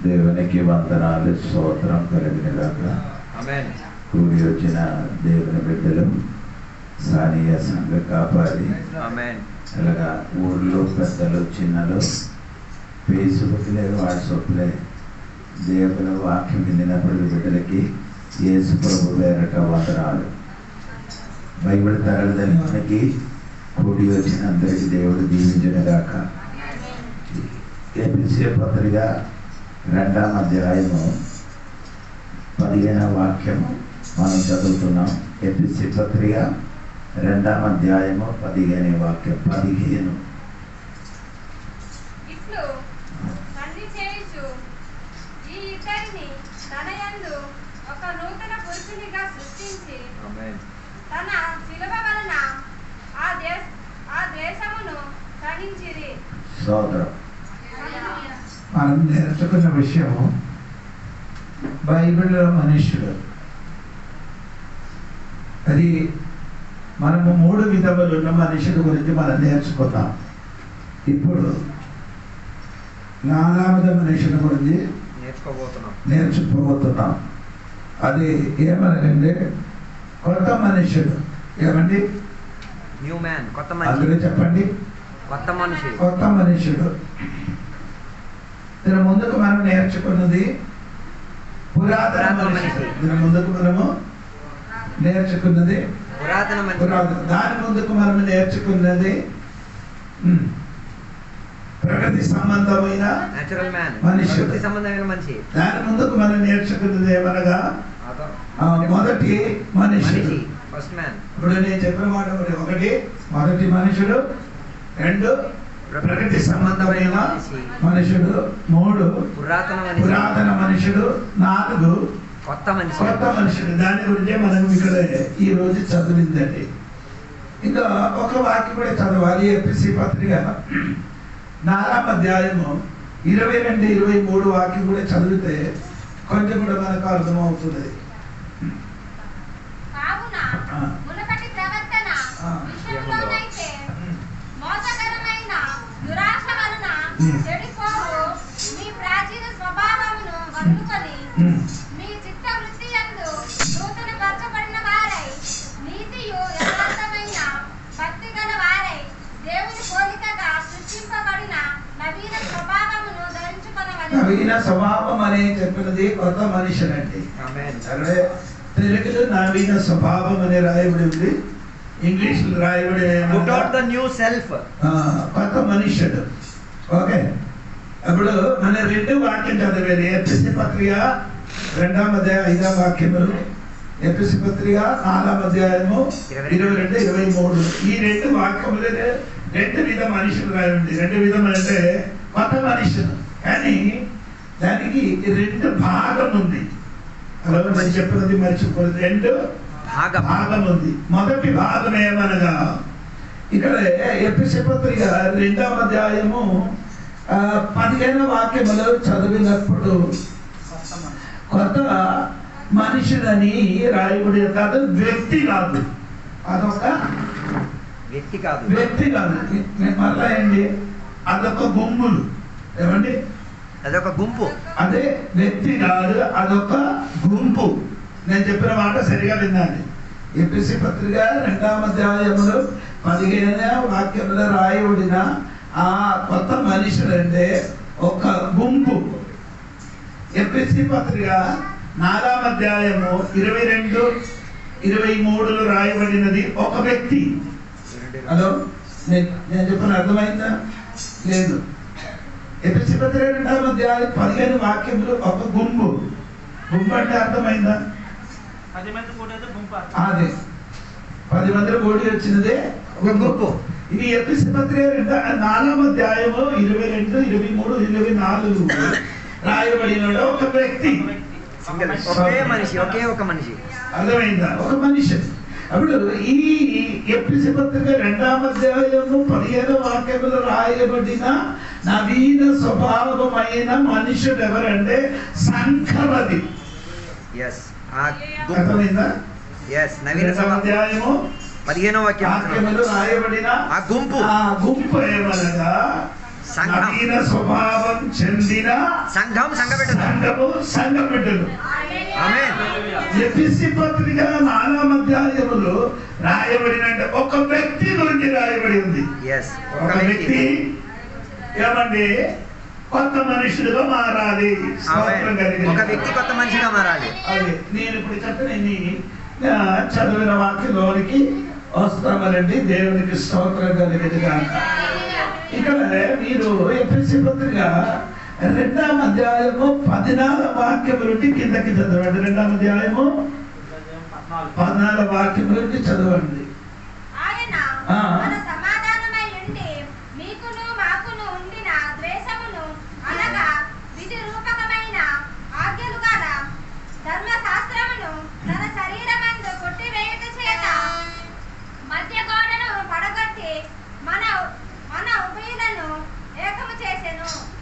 దేవునికి వందనాలు, స్తోత్రం కలిగినగాక. ఆమేన్. కూడి వచ్చిన దేవుని బిడ్డలు, స్థానియ సంఘ కాపాడి, ఆమేన్, అలాగా ఊర్లో పెద్దలు చిన్నలు, ఫేస్బుక్ లేదు, వాట్సాప్ లేదు, దేవుని వాక్యం విన్నప్పుడు బిడ్డలకి యేసు ప్రభు పేరట వందనాలు. బైబిల్ తరగతికి కూడి వచ్చిన అందరికీ దేవుడు దీవించునుగాక. ఎఫెసీ పత్రిక 2వ అధ్యాయము 15వ వాక్యము మనం చదువుతున్నాం. ఎఫెసీ పత్రిక 2వ అధ్యాయము 15వ వాక్యం. 15 ఇట్లు తండ్రి చేయుచు ఈ ఇద్దరిని తన యందు ఒక నూతన పురుషునిగా సృష్టించి ఆమేన్, తన శిలువ వలన ఆ దేశమును సహించిరి. సోదరం, మనం నేర్చుకున్న విషయము బైబిల్లో మనుష్యుడు, అది మనము 3 విధములు ఉన్న మనుషుల గురించి మనం నేర్చుకున్నాం. ఇప్పుడు 4వ మనుషుల గురించి నేర్చుకోబోతున్నాం. అది ఏమనంటే కొత్త మనుషుడు. ఏమండి? న్యూ మ్యాన్, కొత్త అందులో మనిషి. చెప్పండి. కొత్త మనిషి, కొత్త మనుషుడు. దీని ముందుకు మనం నేర్చుకున్నది పురాతన మనిషి. దీని ముందుకు మనము నేర్చుకున్నది పురాతన మనిషి. దాని ముందుకు మనం నేర్చుకున్నది ప్రకృతి సంబంధమైన నేచురల్ మ్యాన్, మనిషి. ప్రకృతి సంబంధమైన మనిషి. దాని ముందుకు మనం నేర్చుకున్నది ఏమనగా మొదటి మనిషి. First man. ఇప్పుడు నేను చెప్పిన మాట ఒకటి మొదటి మనుషుడు, 2 ప్రకృతి సంబంధమైన మనుషుడు, 3 పురాతన మనుషుడు, 4 కొత్త మనిషి. కొత్త మనుషుడు. దాని గురించే మనం ఇక్కడ ఈ రోజు చదివిందండి. ఇంకా ఒక వాక్యం కూడా చదవాలి. ఎఫెసీ పత్రిక 4వ అధ్యాయము 22, 23 వాక్యం కూడా చదివితే కొంచెం కూడా మనకు అర్థమవుతుంది. కావున మునుపటి ప్రవర్తన విషయంలోనైతే మోసకరమైన దురాశ వలన చెడిపోవు మీ ప్రాచీన స్వభావమును వదులుకొని మీ చిత్త వృత్తి యందు నూతన పరచబడిన వారై నీతియు యథార్థమైన భక్తి గల వారై దేవుని పోలికగా సృష్టింపబడిన నవీన స్వభావమును ధరించుకొనవలెను. నవీన స్వభావం అనే చెప్పినది కొత్త మనిషినండి. అదే తెలుగులో నవీన స్వభావం అనే రాయబడి ఉంది, ఇంగ్లీష్ రాయబడి న్యూ సెల్ఫ్, కొత్త మనుష్యుడు. ఓకే, అప్పుడు మన 2 వాక్యం చదివేది. ఎఫెసీ పత్రిక 2వ అధ్యాయం 5వ వాక్యములు, ఎఫెసీ పత్రిక 4వ అధ్యాయము 22, 23. ఈ 2 వాక్యములు 2 విధ మనుషులు రాయండి. 2 విధం అంటే కొత్త మనుషులు, కానీ దానికి 2 భాగం ఉంది. అలా నేను చెప్పినది మర్చిపోలేదు. 2 భాగం ఉంది. మొదటి భాగం ఏమనగా ఇక్కడ ఎఫెసీ పత్రిక 2వ అధ్యాయము 15వ వాక్యములో చదివినప్పుడు కొత్త మనుషులని రాయబడి కాదు, వ్యక్తి కాదు, అదొక వ్యక్తి కాదు. మళ్ళా ఏంటి, అదొక గుంపులు. ఏమండి? అదొక గుంపు. అదే వ్యక్తి కాదు, అదొక గుంపు. నేను చెప్పిన మాట సరిగా విన్నాను. ఎఫెసీ పత్రిక 2వ అధ్యాయములో 15వ వాక్యంలో రాయబడిన ఆ కొత్త మనుషులంటే ఒక గుంపు. ఎఫెసీ పత్రిక 4వ అధ్యాయము 22, 23లో రాయబడినది ఒక వ్యక్తి. హలో, నేను చెప్పిన అర్థమైందా? లేదు. ఎఫెసీ పత్రిక 2వ అధ్యాయం 15 వాక్యములు ఒక గుంపు. గుంపు అంటే అర్థమైందా? 10 మంది కూడేది గుంపు. అదే 10 మంది కూడి వచ్చినదే ఒక గుంపు. ఇది ఎఫెసీ పత్రిక 4వ అధ్యాయము 22, 23, 24 రాయబడిన ఒక వ్యక్తి. ఒకే మనిషి, ఒకే ఒక మనిషి. అర్థమైందా? ఒక మనిషి. అప్పుడు ఈ ఎఫెసీ పత్రిక 2వ అధ్యాయము 15వ వాక్యములో రాయబడిన నవీన స్వభావమైన మనుషుడు ఎవరంటే సంఘవది. అర్థమైందా? నవీన అధ్యాయము 15వ వాక్యములో రాయబడిన ఆ గుంపు ఏమనగా నవీన స్వభావం చెందిన సంఘము సంఘం బిడ్డలు. ఎఫెసీ పత్రిక 4వ అధ్యాయములో రాయబడినంటే ఒక వ్యక్తి గురించి రాయబడి ఉంది. ఒక వ్యక్తి ఏమండి కొత్త మనుషులుగా మారాలి. ఒక వ్యక్తి కొత్త మనిషిగా మారాలి. అదే నేను ఇప్పుడు చెప్పని చదివిన వాక్యంలోనికి వస్తామనండి. దేవునికి స్తోత్రం కలిగేది కాక. ఇక్కడ మీరు ఎఫెసీ పత్రిక 2వ అధ్యాయము 14వ వాక్యం నుండి కిందకి చదవండి. 2వ అధ్యాయము 14వ వాక్యం నుండి చదవండి.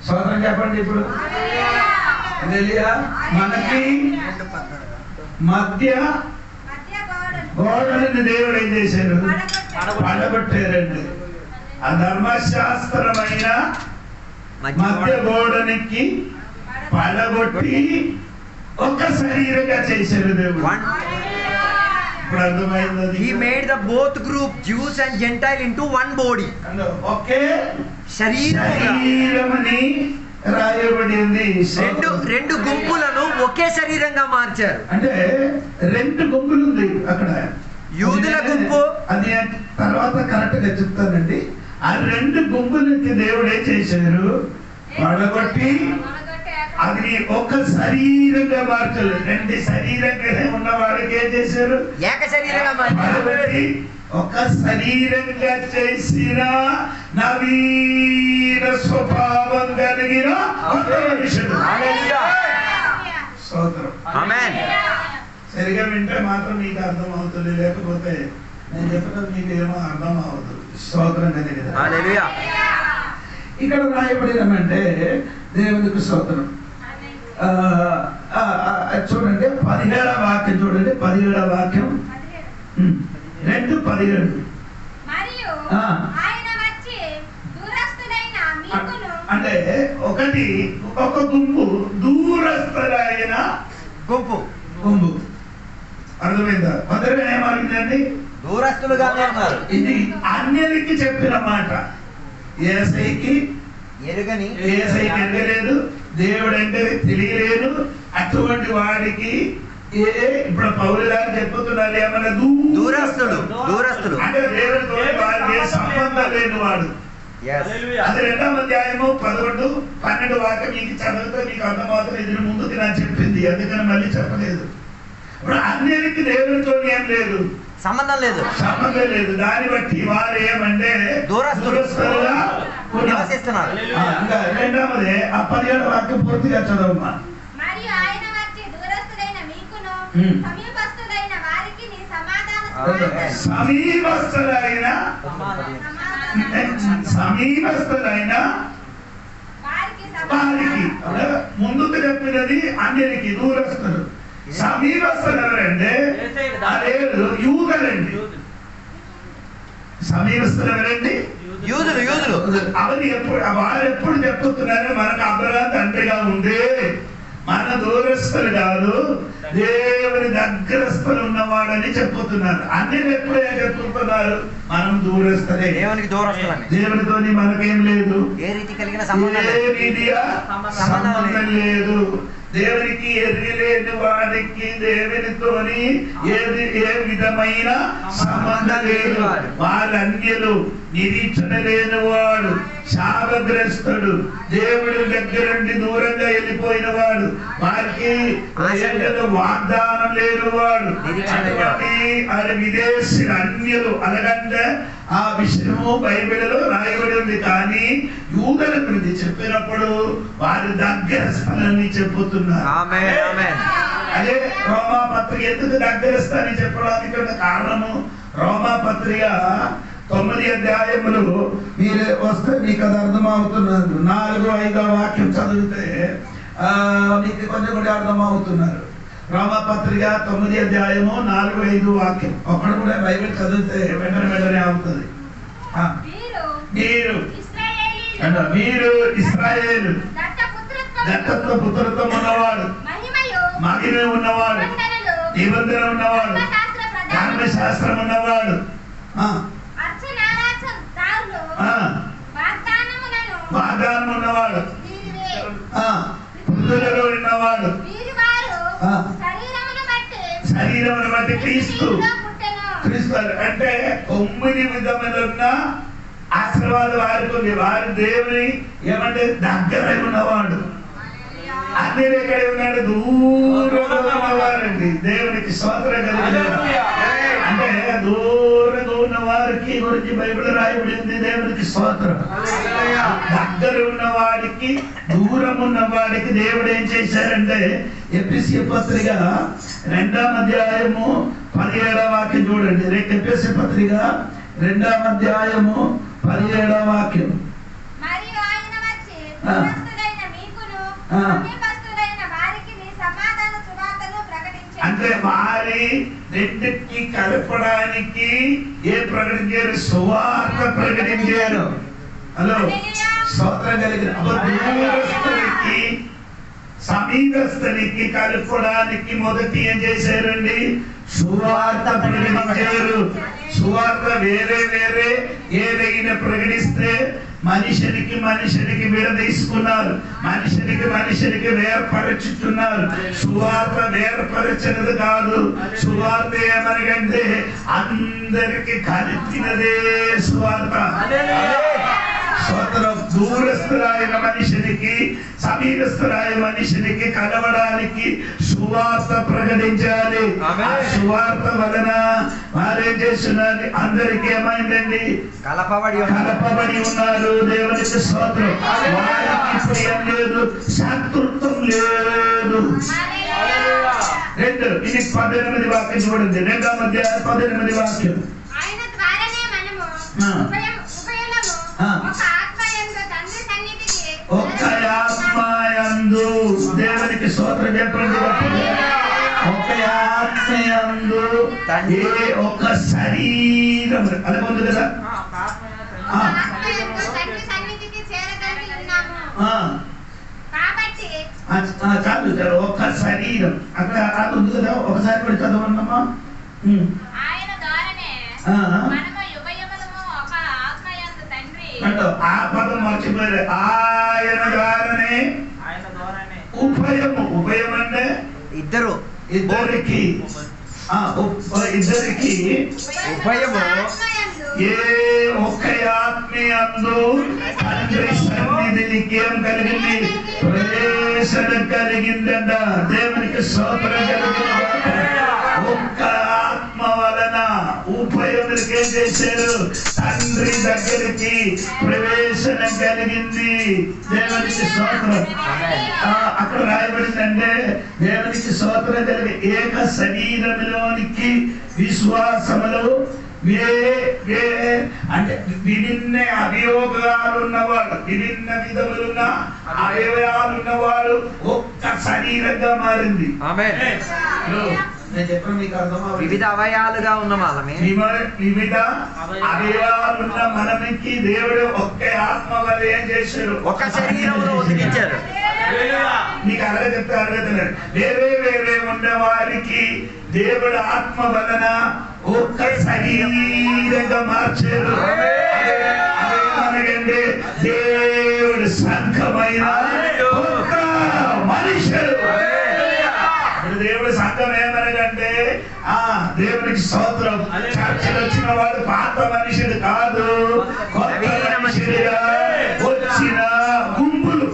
సోదరం చెప్పండి. ఇప్పుడు మనకి మధ్య గోడలను దేవుడు ఏం చేశారు? పడగొట్టారండి. ఆ ధర్మశాస్త్రమైన మధ్య గోడనికి పడగొట్టి ఒక శరీరంగా చేశారు దేవుడు. ఇప్పుడు అర్థమైంది. He made the both group Jews and Gentile into one body. ఒకే శరీరమని రాయబడింది. రెండు గుంపులను ఒకే శరీరంగా మార్చారు. అంటే 2 గుంపులు ఉంది అక్కడ. యూదుల గుంపు, అది తర్వాత కరెక్ట్ గా చెప్తానండి. ఆ 2 గుంపులకి దేవుడు ఏం చేశారు? పడగొట్టి అది ఒక శరీరంగా మార్చారు. 2 శరీరంగా ఉన్న వాడికి ఏం చేశారు? ఏక శరీరంగా మార్చారు. ఒక శరీరంగా చేసిన నవీన స్వభావం కలిగిన మనుషుడు. స్తోత్రం. ఆమేన్. సరిగా వింటే మాత్రం మీకు అర్థం అవుతుంది, లేకపోతే నేను చెప్పినది మీకు ఏమో అర్థం అవుతుంది. స్తోత్రం కలిగిన. హల్లెలూయా. ఇక్కడ రాయబడినమంటే దేవునికి స్తోత్రం. చూడండి 17వ వాక్యం చూడండి. 17వ వాక్యం 2:17. అంటే ఒకటి ఒక గుంపు దూరస్థులైన గుంపు అర్థమైందా? మొదటిగా ఏమర్థండి? దూరస్థులుగానే ఉన్నారు. ఇది అన్యులకి చెప్పిన మాట. యేసయ్యకి ఎరగలేదు, దేవుడు అంటే తెలియలేదు. అటువంటి వాడికి ఇప్పుడు పౌలు గారు చెప్పుతున్నారు ఏమన్నా దూరస్థులు అంటే దేవుడితో వారికి సంబంధం లేని వాడు. అది 2వ అధ్యాయము 11, 12 వాక్యం మీకు చదివితే మీకు అర్థమవుతుంది. ఇది ముందుకి నాకు చెప్పింది, అందుకని మళ్ళీ చెప్పలేదు. ఇప్పుడు అన్నిటికీ దేవుడితో ఏం లేదు, సంబంధం లేదు. దాన్ని బట్టి వారు ఏమంటే దూరస్థులుగా నివసిస్తున్నారు. 2వది ఆ 17వ వాక్యం పూర్తిగా చదవమ్మా. సమీపస్థులైన వారికి ముందుకు చెప్పినది అన్నిటికీ దూరస్థులు. సమీపస్థులు ఎవరంటే యూదులండి. సమీపస్థులు ఎవరండి? యూదులు. వారు ఎప్పుడు చెప్పుతున్నారు? మనకు అబ్రహాము తండ్రిగా ఉండే మన దూరస్థులు కాదు, దేవుని దగ్గరస్థులు ఉన్నవాడని చెప్పుతున్నారు. అన్ని ఎప్పుడే చెప్పుతున్నారు? మనం దూరస్థులే, దేవునికి దూరస్థులని. దేవునితోని మనకేం లేదు, ఏ రీతి కలిగిన సంబంధం లేదు. దేవునికి ఎదిగిలేని వాడికి దేవునితోని ఏ విధమైన సంబంధం లేదు. వారు అన్యులు, నిరీక్షణ లేని వాడు, శాపగ్రస్తుడు, దేవుడి దగ్గర నుండి దూరంగా వెళ్ళిపోయిన వాడు, వారికి వాగ్దానం లేని వాడు, అది విదేశీ అన్యులు అనగంటే ఆ విషయము బైబిల్లో రాయబడి ఉంది. కానీ యూదుల గురించి చెప్పినప్పుడు వారి దగ్గర స్థలాన్ని చెప్పుతున్నారు. అదే రోమా పత్రిక ఎందుకు దగ్గర స్థాన్ని చెప్పడానికి కారణము, రోమా పత్రిక 9వ అధ్యాయములు మీరు వస్తే మీకు అది అర్థమవుతున్నారు. 4, 5 వాక్యం చదివితే మీకు కొంచెం కూడా అర్థమవుతున్నారు. రోమా పత్రిక 9వ అధ్యాయము 4, 5 వాక్యం ఒకటి కూడా బైబిల్ చదివితే వెంటనే అవుతుంది. మీరు పురుషుడు మీరు ఇశ్రాయేలు దత్తత్వ పుత్రత్వం ఉన్నవాడు, మహిమ ఉన్నవాడు, నిబంధన ఉన్నవాడు, ధర్మశాస్త్రం ఉన్నవాడు, వాగ్దానం ఉన్నవాడు, పృథులలో ఉన్నవాడు, శరీరమును బట్టి క్రీస్తు అంటే 9 విధములున్న ఆశీర్వాదం వారికి ఉంది. వారి దేవుని ఏమంటే దగ్గర ఉన్నవాడు, అన్ని ఎక్కడ ఉన్నాడు, దూరంగా ఉన్నవారండి. దేవునికి స్తోత్రం కలిగిన అంటే దూరంగా ఉన్న వారికి గురించి బైబిల్ రాయబడింది. దేవునికి స్తోత్రం. దగ్గర ఉన్న వాడికి దూరం ఉన్న వాడికి దేవుడు ఏం చేశారంటే ఎఫెసీ పత్రిక 2వ అధ్యాయము 17వ వాక్యం చూడండి. ఎఫెసీ పత్రిక 2వ అధ్యాయము 17వ వాక్యం. అంటే వారి రెండింటికి కలపడానికి ఏ ప్రకటించారు? సువార్త ప్రకటించారు. హలో, స్తోత్రం కలిగిన దూరస్తునికి సమీపస్తునికి కలపడానికి మొదటి ఏం చేశారండి? సువార్త ప్రకటించారు. సువార్త వేరే వేరే ఏదైనా ప్రకటిస్తే మనిషికి విడదీసుకున్నారు, మనిషికి వేర్పరచుతున్నారు. సువార్త వేర్పరచినది కాదు. సువార్త ఏమనగంటే అందరికి కలిపినదే సువార్త. దూరస్తులైన మనిషికి సమీపస్తులైన మనిషికి కలవడానికి సువార్త ప్రకటించాలి. సువార్త వలన వారేం చేస్తున్నారు? అందరికి ఏమైందండి? కలపబడి ఉన్నారు. దేవునికి స్తోత్రం. వారికి ఇప్పుడు ఏం లేదు, శత్రుత్వం లేదు. 2 ఇది 18 వాక్యం చూడండి. 2వ అధ్యాయం 18 వాక్యం. ఒక్క ఆత్మయందు దేవునికి స్తోత్రం చెప్పండి. ఒక ఆత్మయందు ఒక శరీరం అలా ఉంది కదా. చాలు ఒక శరీరం అక్కడ అది ఉంది కదా. ఒకసారి కూడా చదవన్నమ్మా. ఆ పదం మర్చిపోయారు. ఆయన ద్వారానే ఉభయం అంటే ఇద్దరికి ఉభయము ఏ ఒక్క ఆత్మీయందు తండ్రి సన్నిధికి ఏం కలిగింది? ప్రవేశం కలిగిందంట. దేవునికి స్తోత్రం కలిగింది. ఒక్క ఆత్మ వలన ఉభయములకి ఏం చేశారు? తండ్రి దగ్గరికి ప్రవేశం కలిగింది. దేవునికి స్తోత్రం. అక్కడ రాయబడిందంటే దేవునికి స్తోత్రం కలిగి ఏక శరీరంలోనికి విశ్వాసములు అంటే విభిన్న అవయవాలు ఉన్నవాడు, విభిన్న విధములున్న అవయవాలు ఉన్నవాడు ఒక్క శరీరంగా మారింది. వివిధ అవయాలుగా ఉన్న వాళ్ళమే, వివిధ అవయవాలున్న మనకి దేవుడు ఒక్క ఆత్మ వల్ల ఏం చేశారు? ఒక శరీరంలో ఉతికించారు. నీకు అలాగే చెప్తే అడగతున్నారు. వేరే వేరే ఉన్న వారికి దేవుడు ఆత్మ వలన ఒక్క శరీరంగా మార్చారు. అదేమనగండి, దేవుడు సంఘమైన ఒక్క మనుషులు. దేవుడు సంఘం ఏమనగంటే దేవునికి స్తోత్రం. చర్చలు వచ్చిన వాడు పాత మనుషుడు కాదు, కొత్త మనుషులుగా వచ్చిన గుంపులు.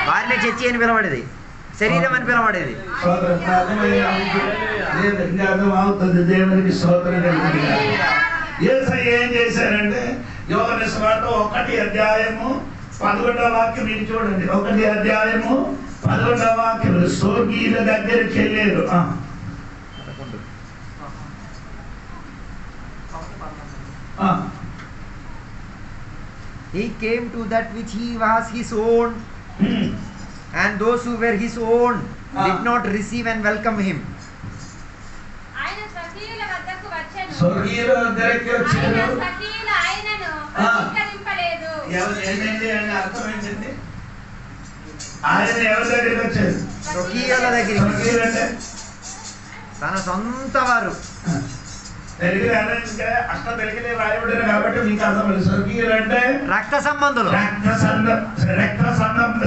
వారిని చర్చి అని పిలవడేది, శరీరం అని పిలవడేది. అర్థమవుతుంది. దేవునికి స్తోత్రం కలిగింది. యేసయ్య ఏం చేశారంటే యోహాను సువార్త 1వ అధ్యాయము 11వ వాక్యం మీరు చూడండి. 1వ అధ్యాయము 11వ వాక్యం. సోగీల దగ్గరికి వెళ్ళారు. He came to that which he was his own, and those who were his own did not receive and welcome him. ఏమైంది అంటే అర్థం ఏంటండి? ఆయన ఎవరి దగ్గరికి వచ్చారు? స్వకీయుల దగ్గరికి. స్వకీయులు అంటే తన సొంత వారు. తెలుగులో ఇంకా అష్ట తెలుగులే రాయబడిన కాబట్టి మీకు అర్థం. స్వర్గీయులు అంటే రక్త సంబంధులు. రక్త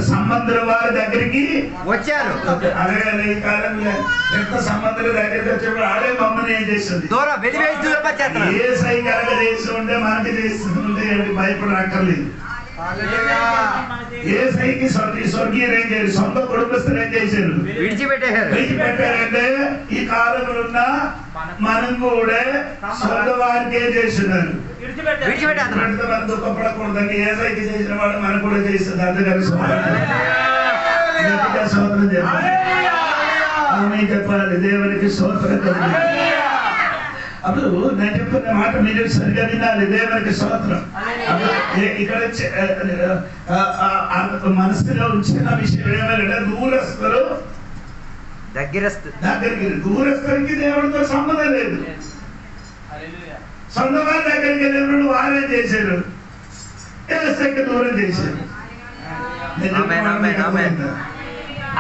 సంబంధుల వారి దగ్గరికి వచ్చారు. అలాగే ఈ కాలంలో రక్త సంబంధుల దగ్గరికి వచ్చేప్పుడు ఆడే మమ్మల్ని ఏం చేస్తుంది? దూరం వెలివేసి దూరపరిచేస్తున్నారు. ఏ సై కనుక చేస్తూ ఉంటే మనకి చేస్తుంటే భయపడక్కర్లేదు. ఏ సైకి స్వర్గీయులు ఏం చేయాలి? సొంత కుటుంబస్తులు ఏం చేశారు? విడిచిపెట్టారంటే ఈ కాలంలో ఉన్న మనం కూడా సొంత వారికి ఏం చేస్తున్నారు? మనం దుఃఖపడకూడదండి. ఏ సైకి చేసిన వాడు మనం కూడా చేస్తుంది. అందుకని స్తోత్రం చెప్పాలి. దేవునికి స్తోత్రం కలిగి. అప్పుడు నేను చెప్తున్న మాట మీరు సరిగా వినాలి. దేవునికి స్తోత్రం. ఇక్కడ మనసులో ఉంచిన విషయం ఏమైనా దూరస్తులు దగ్గరికి దూరస్తులకి దేవుడితో సంబంధం లేదు. సొంత వారి దగ్గరికి వెళ్ళినప్పుడు వారే చేశారు, ఏసైకి దూరం చేశారు.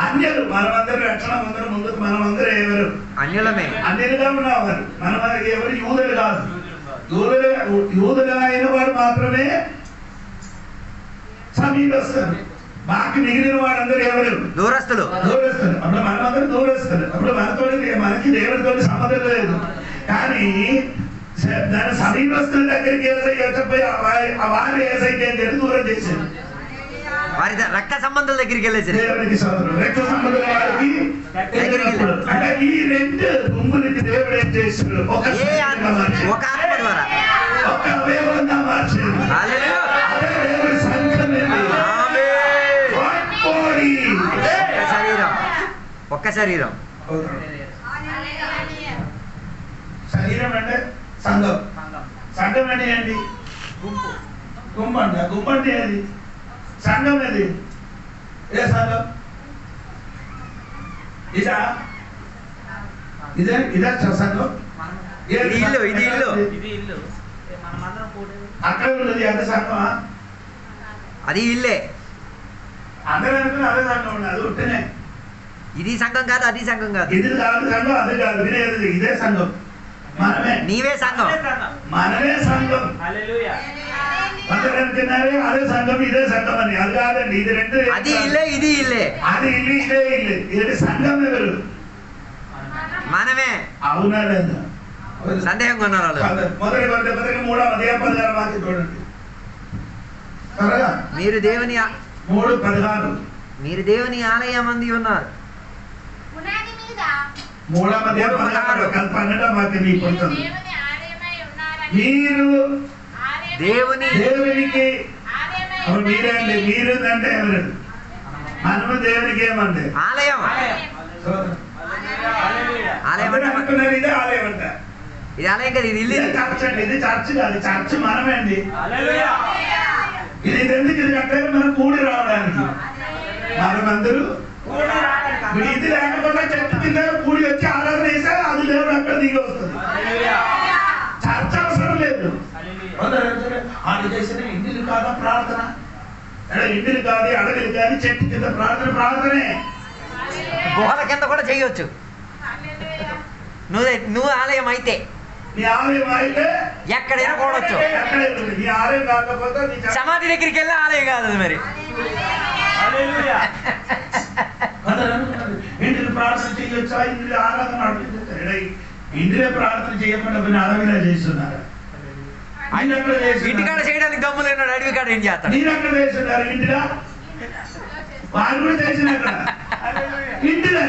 అన్యులు మనమందరూ రక్షణ అందరూ ముందుకు మనమందరూ ఎవరు? అన్యులుగా ఉన్నవారు. మనం ఎవరు? యూదులు కాదు. యూదులు అయిన వాడు మాత్రమే సమీపస్తారు. బాకి మిగిలిన వాడందరూ ఎవరు? దూరస్తులు. అప్పుడు మనమందరూ దూరస్తులు. అప్పుడు మనకి దేవుడితో సంబంధం లేదు. కానీ దాని సమీపస్తుల దగ్గరికి ఏసైపోయి వారు ఏసైకి ఏం చేసి దూరం చేశారు. వారి రక్త సంబంధాల దగ్గరికి వెళ్ళేసారు. రక్త సంబంధాల వారికి అంటే ఈ రెండు గుంపులకి దేవుడు ఏం చేశాడు? ఒక ఆత్మ ద్వారా ఒక అవయవంగా మార్చాడు. దేవుడి సంఘం ఒక్క శరీరం. శరీరం అంటే సంఘం. సంఘం అంటే ఏంటి? గుంపు అంట. గుంపు అంటే ఏది? సంఘం. ఏది? ఏ సంఘం? ఇదా సంఘం. ఇది ఇల్లు. అక్కడ ఉన్నది అదే సంఘమా? అది ఇల్లే. అందరూ అనుకుని అదే సంఘం ఉన్నది. అది ఉంటేనే ఇది సంఘం కాదు, అది సంఘం కాదు. ఇది కాదు సంఘం, అది కాదు. వినేది ఇదే సంఘం. మనమే. నీవే సంఘం. మనమే సంఘం. అందరూ అనుకున్నారే అదే సంఘం ఇదే సంఘం అని. అది కాదండి. ఇది రెండు. అది ఇల్లే, ఇది ఇల్లే. అది ఇల్లు, ఇదే ఇల్లు. ఇది సంఘం ఎవరు? మనమే. అవునా లేదా? సందేహం కొన్నారు. మొదటి 3:16 వాక్యం చూడండి. మీరు దేవుని 3:16 మీరు దేవుని ఆలయం మంది ఉన్నారు. 3:16 12 వాక్యం మీరు దేవునికి మీరండి. మీరు అంటే ఎవరు? మనము దేవునికి ఏమంటే ఆలయం. అనుకున్నారు ఇదే ఆలయం అంట. ఇది ఆలయం కాదు, ఇది ఇల్లు. చర్చ్ అండి. ఇది చర్చ్ కాదు. చర్చ్ మనమే అండి. ఇది ఎందుకు? ఇది కట్టారు మనం కూడి రావడానికి. మనమందరూ ఇది లేకపోతే చెట్టు కింద కూడి వచ్చి ఆరాధన చేస్తే అది దేవుడు అక్కడ దిగి వస్తుంది. చర్చ అవసరం లేదు. అది చేసిన ఇంటిలు కాదా ప్రార్థన? ఇంటిలు కాదు, అడవిలు కాదు, చెట్టు కింద ప్రార్థనే. గుహల కింద కూడా చేయవచ్చు. నువ్వు ఆలయం అయితే, నీ ఆలయం అయితే ఎక్కడైనా కూడవచ్చు. నీ ఆలయం కాకపోతే సమాధి దగ్గరికి వెళ్ళి ఆలయం కాదు మరి. ఇంటిని ప్రార్థన చేయొచ్చా? ఇంటిలో ఆరాధన ఇంటిలో ప్రార్థన చేయకుండా అడవిలో చేస్తున్నారు. ఇంటికాడ చేయడానికి దమ్ము లేనాడు, అడవి కాడ ఏం చేస్తాడు? మీరు అక్కడ చేస్తున్నారు ఇంటిలో. వాళ్ళు కూడా చేసినక్కడ ఇంటిలో.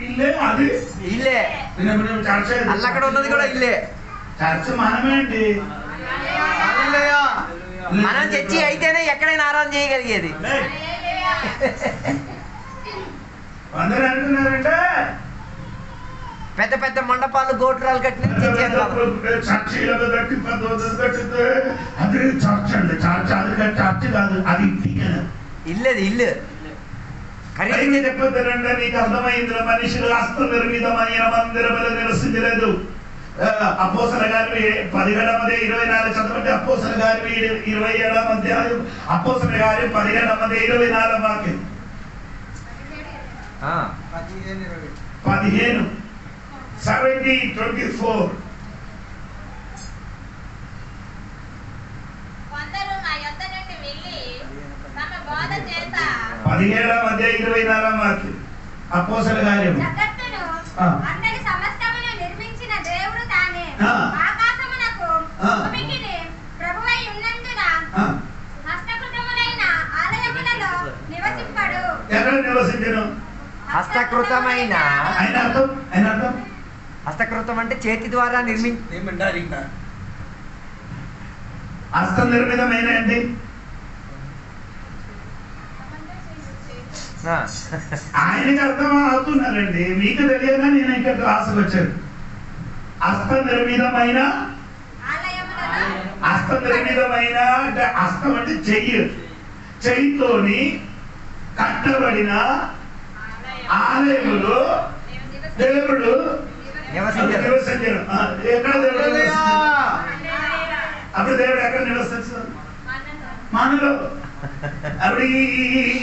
ఇల్లే, అది ఇల్లే. అక్కడ ఉన్నది కూడా ఇల్లే. చర్చ మనమే అండి. మనం చర్చి అయితేనే ఎక్కడైనా ఆరాధన చేయగలిగేది. అందరూ అంటున్నారంటే పెద్ద పెద్ద మండపాలు, గోపురాలు కట్టిన చర్చీలకు కట్టితే అది చర్చ్ అండి. చర్చ్ అది చర్చ్ కాదు, అది ఇల్లేది. ఇల్లు చెప్పొద్దంటే నీకు అర్థమైంది. మనుషులు హస్త నిర్మితమైన మందిరములు నివసించలేదు. అపోస్తల గారి 17:24 చదవండి. అపోస్తల గారి 27వ అధ్యాయం, అపోస్తల గారి 17:24 వాక్యం. 15 17:24. కొందరు నా యొద్ద నుండి వెళ్ళి తమ బోధ చేత 17వ అధ్యాయం 24వ వాక్యం. అపోస్తల గారి జగత్తును అందరి సమస్తమును నిర్మించిన దేవుడు తానే ఆకాశమునకు భూమికిని ప్రభువై ఉన్నందున హస్తకృతములైన ఆలయములలో నివసింపడు. ఎక్కడ నివసించను? హస్తకృతమైన. ఆయన అర్థం హస్తకృతం అంటే చేతి ద్వారా హస్త నిర్మితమైన అండి. ఆయనకి అర్థం అవుతున్నారండి, మీకు తెలియదా? నేను ఇక్కడ ఆశకు వచ్చాను. హస్త నిర్మితమైన అంటే హస్తం అంటే చెయ్యితోని కట్టబడిన ఆలయములో దేవుడు నివసించను. ఎక్కడ దేవుడు? అప్పుడు దేవుడు ఎక్కడ నివసించారు? మనలో. అప్పుడు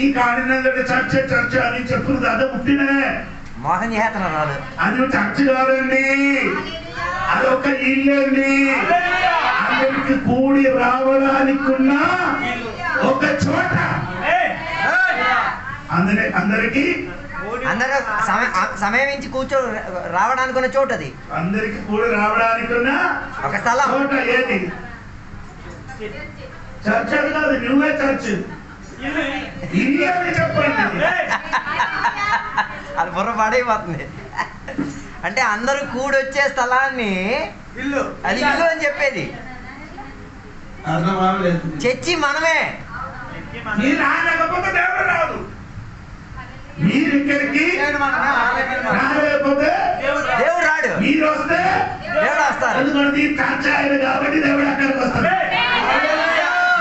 ఈ కాడినందుకు చర్చ అని చెప్పుకుంది. అదే పుట్టినే మోహన్ చేస్తున్నాడు. అది చర్చ కాదండి, అదొక ఇల్లు అండి. అందరికి కూడి రావడానికి ఉన్న ఒక చోట. అందరికి అందరూ సమయం నుంచి కూర్చో రావడానికి ఉన్న చోటు అది. అందరికి కూడి రావడానికి ఉన్న ఒక స్థలం. చోట ఏది? చర్చ కాదు, నువ్వే చర్చ్. ఇల్లు అని చెప్పండి. అది బుర్ర పడైపోతుంది. అంటే అందరూ కూడొచ్చే స్థలాన్ని ఇల్లు, అది ఇల్లు అని చెప్పేది. చర్చి మనమే. మీరు రాకపోతే దేవుడు రాదు. మీరు ఇక్కడికి రాలేకపోతే దేవుడు రాడు. మీరు వస్తే దేవుడు వస్తారు. ఎందుకంటే చర్చ ఆయన కాబట్టి దేవుడు అక్కడికి వస్తాడు.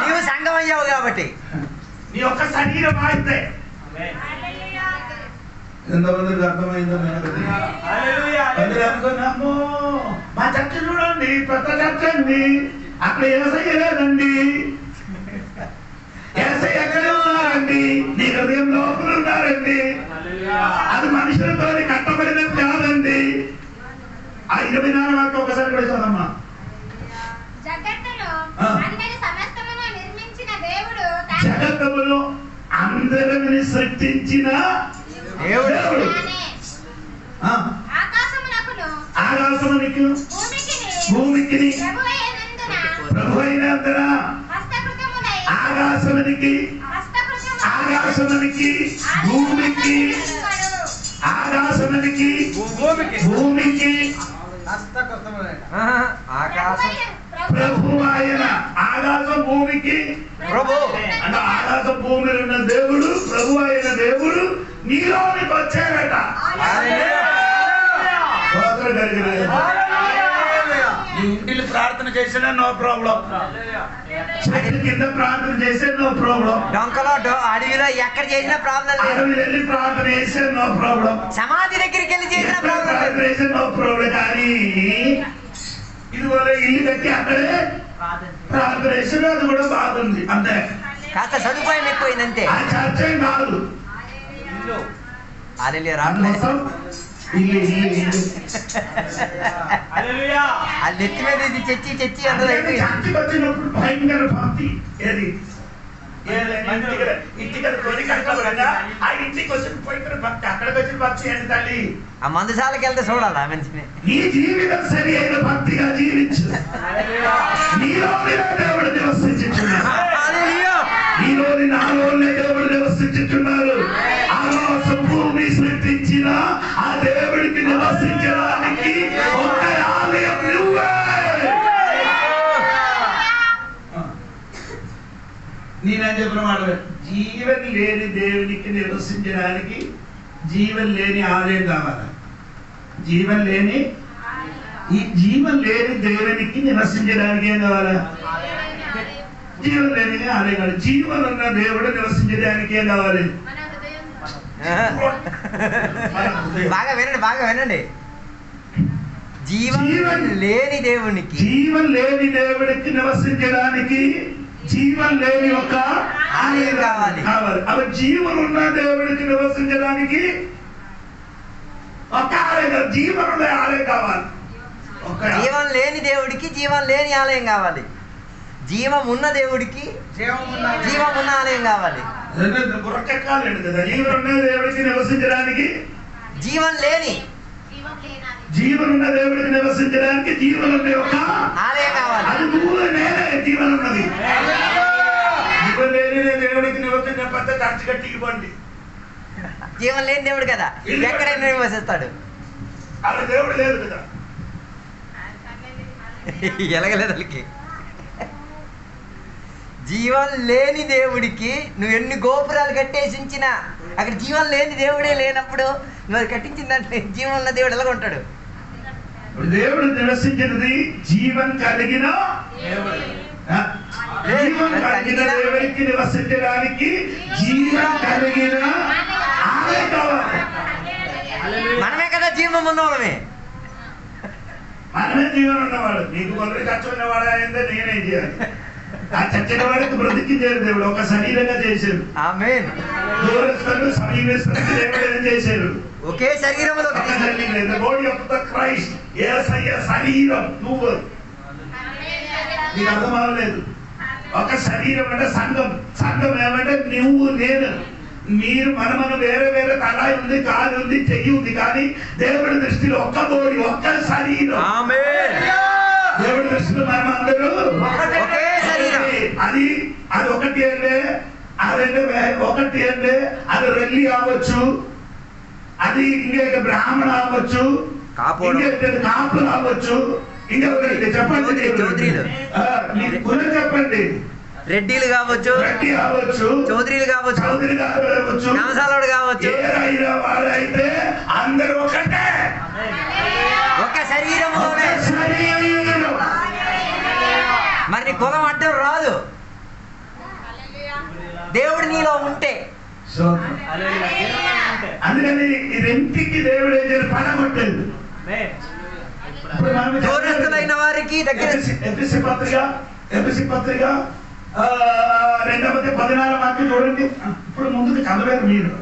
నీవు సంఘం అయ్యావు కాబట్టి. నీ యొక్క శరీరం అయితే ఎంతమందికి అర్థమైందో అనుకున్నాము. మా చర్చ చూడండి, పెద్ద చర్చ అండి, అక్కడ ఏసయ్య లేదండి. ఏసయ్య ఎక్కడే ఉన్నారండి, నీ హృదయం లోపల ఉన్నారండి. అది మనుషులతో కట్టబడినది కాదండి. ఆ 24 వాక్యం ఒకసారి కూడా చదవమ్మా. జగత్తులో అందరిని సృష్టించిన దేవుడు. ఆకాశమునికి భూమికి ప్రభు అయినందున ఆకాశమునికి భూమికి ఆకాశం ప్రభు ఆయన. ఆకాశం భూమికి ప్రభు అంటే ఆకాశం భూమిలో ఉన్న దేవుడు, ప్రభు అయిన దేవుడు నీలోనికి వచ్చాడట. ఇంటిలో ప్రార్థన చేసినా నో ప్రాబ్లం, చెట్టు కింద ప్రార్థన చేసే నో ప్రాబ్లం, డొంకలో అడవిలో ఎక్కడ చేసినా ప్రాబ్లం లేదు. వెళ్ళి ప్రార్థన చేసే నో ప్రాబ్లం, సమాధి దగ్గరికి వెళ్ళి చేసిన ప్రాబ్లం చేసే నో ప్రాబ్లం. కానీ ఇదివల్ల ఇల్లు కట్టి అక్కడే ప్రార్థన చేసిన అది కూడా బాగుంది. అంతే, కాస్త సదుపాయం ఎక్కువైంది అంతే. ఆ చర్చ కాదు. అది రావట్లేదు. అది నెత్తి మీద ఇది చచ్చి అందులో చర్చకి వచ్చినప్పుడు భయంకర భక్తి. ఏది ఇంటికి ఆ ఇంటికి వచ్చిన భయంకర భక్తి, అక్కడికి వచ్చిన భక్తి ఏంటి తల్లి? ఆ మందుశాలకి వెళ్తే చూడాలి ఆ మనిషిని. నీ జీవితం సరి అయిన భక్తిగా జీవించు. నీలోని దేవుడు నివసించుచున్నాడు, నీలోని నాలోనే దేవుడు నివసించుచున్నారు. ఆకాశం భూమి సృష్టించిన ఆ దేవుడికి నివసించడానికి ఒక ఆలయం నువ్వే. నేనేం చెప్పిన మాట, జీవన్ లేని దేవునికి నివసించడానికి జీవన్ లేని ఆలయం కావాలి. జీవన్ లేని దేవునికి నివసించడానికి ఏం కావాలా? జీవన్ లేని ఆలయం కావాలి. జీవన్ ఉన్న దేవుడు నివసించడానికి ఏం కావాలి? బాగా వినండి జీవం లేని దేవునికి నివసించడానికి జీవం లేని ఒక ఆలయం కావాలి. అవి జీవం ఉన్న దేవుడికి నివసించడానికి ఒక ఆలయం, జీవం ఉన్న ఆలయం కావాలి. జీవం లేని దేవుడికి జీవం లేని ఆలయం కావాలి. జీవం ఉన్న దేవుడికి జీవం ఉన్న ఆలయం కావాలి. బుర్రకెక్కాలండి కదా. జీవం ఉన్న దేవుడికి నివసించడానికి జీవం లేని జీవన్ ఉన్న దేవుడికి నివసించడానికి జీవన్ ఉండే ఒక ఆలయం కావాలి. అది నువ్వు నేనే జీవన్ ఉన్నది. జీవన్ లేని దేవుడికి నివసించిన పెద్ద ఖర్చు కట్టి ఇవ్వండి. జీవం లేని దేవుడు కదా, ఎక్కడైనా నివసిస్తాడు. అలా దేవుడు లేదు కదా, ఎలగలేదు వాళ్ళకి. జీవం లేని దేవుడికి నువ్వు ఎన్ని గోపురాలు కట్టేసి ఉంచినా అక్కడ జీవం లేని దేవుడే లేనప్పుడు నువ్వు అది కట్టించిన దాంట్లో జీవం ఉన్న దేవుడు ఎలాగ ఉంటాడు? దేవుడు నివసించినది జీవన్ కలిగిన దేవుడికి నివసించడానికి జీవం కలిగిన ఆలయం కావాలి. మనమే కదా జీవం ఉన్నవాళ్ళమే. మనమే జీవనం ఉన్నవాడు. నీకు కొందరు ఖర్చు ఉన్నవాడు అయిందే నేనేం చేయాలి? ఆ చచ్చిన వాడికి బ్రతికించారు దేవుడు, ఒక శరీరంగా చేశారు. ఆమేన్. దూరస్తులు సమీపస్తులు దేవుడు ఏం చేశారు? ఒకే శరీరంలో బాడీ ఆఫ్ ద క్రైస్ట్. యేసయ్య శరీరం. నువ్వు నీకు అర్థం అవ్వలేదు. ఒక శరీరం అంటే సంఘం. సంఘం ఏమంటే నువ్వు నేను. మీరు మనమను వేరే వేరే తల ఉంది, కాలు ఉంది, చెయ్యి ఉంది, కానీ దేవుడి దృష్టిలో ఒక్క బాడీ, ఒక్క శరీరం. దేవుడి దృష్టిలో మనం అందరూ ఒకే శరీరం. అది ఒకటి అంటే అదంటే ఒకటి అంటే అది రెల్లి అవ్వచ్చు, అది ఇంకా బ్రాహ్మణ అవ్వచ్చు, కాపులు అవ్వచ్చు, ఇంకా చెప్పండి చెప్పండి రెడ్డిలు కావచ్చు, రెడ్డి కావచ్చు, చౌదరీలు కావచ్చు, చౌదరి కావచ్చు, కంసాలోడు కావచ్చు, వాడైతే అందరూ ఒకటే, ఒక శరీరంలోనే. మరి కులం అడ్డం రాదు దేవుడు నీలో ఉంటే. అందుకని ఈ రెంటికి దేవుడు ఏం చేయాలి? పడగొట్టేది. దూరస్తులైన వారికి దగ్గర ఎఫెసీ పత్రిక 2:14 వాక్యం చూడండి. ఇప్పుడు ముందుకు చదవేరు మీరు.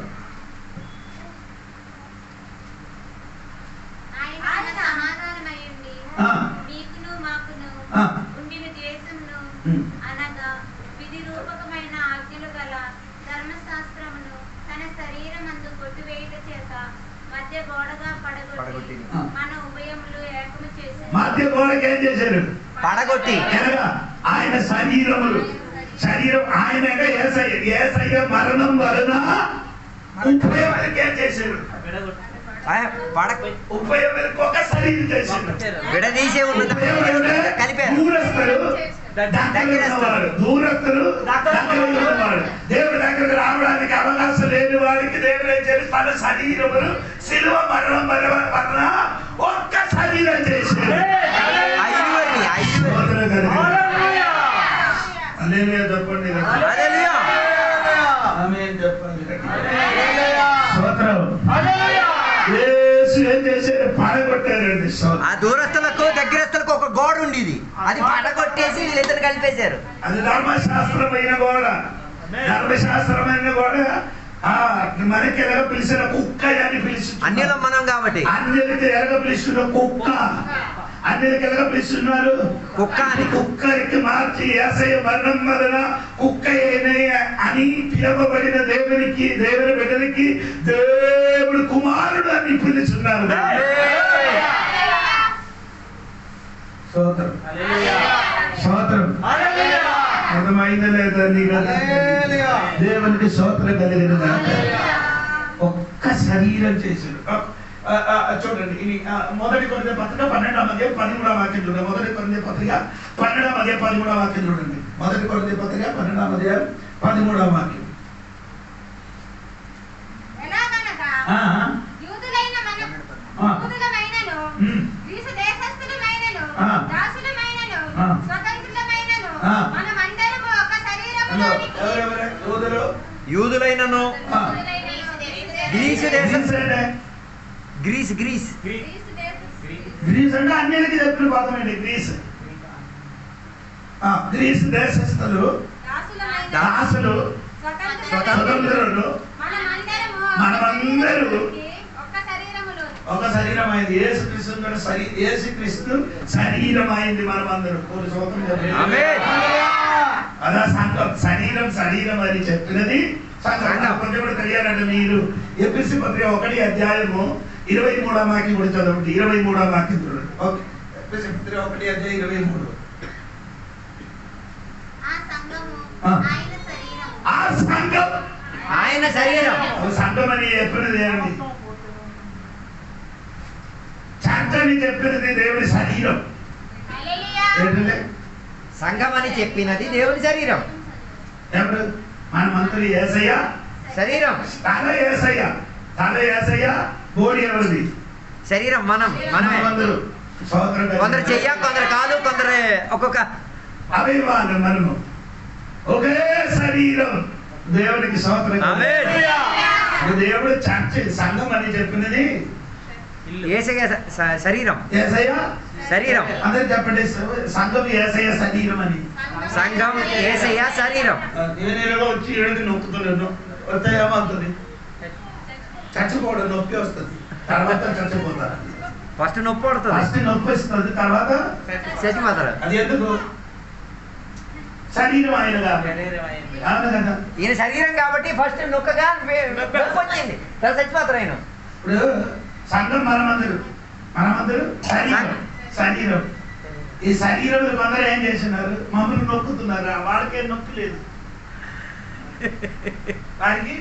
అనగా విధి రూపకమైన ఆజ్ఞలు గల ధర్మశాస్త్రమును తన శరీరమందు కొట్టివేయుట చేత మధ్య గోడగా పడగొట్టి మన ఉభయములు ఏకము చేశారు. మధ్య గోడకి ఏం చేశారు? పడగొట్టి. ఆయన శరీరం ఆయన యేసయ్య మరణం వలన ఉపయోగానికి ఏం చేశారు? ఉపయోగానికి ఒక శరీరం చేశారు. విడదీసే ఉన్నది కలిపారు. దూరస్తులు దేవుడి దగ్గరకు రావడానికి అవకాశం లేని వారికి దేవుడు ఏం చేసి తన శరీరమును శిలువ మరణం వలన ఒక్క శరీరం చేశారు. చెప్పండి పడగొట్టారండి. ఆ దూరస్తులకు దగ్గరస్తులకు ఒక గోడ ఉండేది, అది పడగొట్టేసి వీళ్ళిద్దరు కలిపేశారు. అది ధర్మశాస్త్రమైన గోడ. ధర్మశాస్త్రమైన గోడ మనకి ఎలాగ పిలిచిన కుక్క అని పిలుస్తుంది. అన్యులం మనం కాబట్టి అన్యులకి ఎలాగ పిలుస్తున్న కుక్క, అన్యులకి ఎలాగ పిలుస్తున్నారు? కుక్క అని. కుక్కకి మార్చి యేసయ్య మరణం వలన కుక్క అని పిలవబడిన దేవుని బిడ్డలకి దేవుడు కుమారుడు అని పిలుస్తున్నారు. అర్థమైందా లేదా? దేవునికి స్తోత్రం కలిగిన ఒక్క శరీరం చేశాడు. చూడండి, ఇది 1 కొరింథీ పత్రిక 12:13 వాక్యం చూడండి. 1 కొరింథీ పత్రిక 12:13 వాక్యం చూడండి. 1 కొరింథీ పత్రిక 12:13 వాక్యం. యూదులైనను గ్రీసు దేశం, గ్రీస్ గ్రీస్ అంటే అన్నిటికీ చెప్పిన పదం అండి గ్రీస్. గ్రీస్ దేశస్థులు, దాసులు, స్వతంత్రులు, మనమందరూ ఒక శరీరం అయింది. యేసుక్రీస్తు శరీరం అయింది మనమందరూ. అలా సంఘం శరీరం అని చెప్పినది కొంచెం కూడా తెలియాలంటే మీరు ఎఫెసీ పత్రిక 1:23 వాక్యం కూడా చదవండి. 23 వాక్యం చూడండి. ఓకే, ఎఫెసీ పత్రిక 1:23. ఆ సంఘం ఆయన శరీరం. సంఘం అని చెప్పినది ఏమండి? చర్చ్ అని చెప్పినది దేవుని శరీరం. ఏంటంటే సంఘం అని చెప్పినది దేవుని శరీరం. ఎవరు? మనమందరూ యేసయ్య శరీరం. తల యేసయ్య, బోడి ఎవరిది? శరీరం మనమే. కొందరు చెయ్య, కొందరు కాదు, కొందరు ఒక్కొక్క అవయవాలు. మనము ఒకే శరీరం. దేవునికి స్తోత్రం. దేవుడు చర్చ్ సంఘం అని చెప్పినది యేసయ్య శరీరం. యేసయ్య శరీరం. అందరూ చెప్పండి, సంఘం యేసయ్య శరీరం అని. సంఘం యేసయ్య శరీరం. ఏనేలో వచ్చి ఏడుది నొక్కుతున్నాను వస్తే ఏమవుతుంది? చచ్చిపోవడం, నొప్పి వస్తుంది. తర్వాత చచ్చిపోతారు. ఫస్ట్ నొప్పి పడుతుంది, ఫస్ట్ నొప్పి వస్తుంది, తర్వాత చచ్చిపోతారు. అది ఎందుకు? శరీరం ఆయన కాబట్టి. అవును కదా? ఈయన శరీరం కాబట్టి ఫస్ట్ నొక్కగా నొప్పి వచ్చింది, తర్వాత చచ్చిపోతారు ఆయన. ఇప్పుడు సంఘం మనమందరూ శరీరం. ఈ శరీరంలో కొందరు ఏం చేస్తున్నారు? మమ్మల్ని నొక్కుతున్నారు. వాళ్ళకేం నొప్పి లేదు, వారికి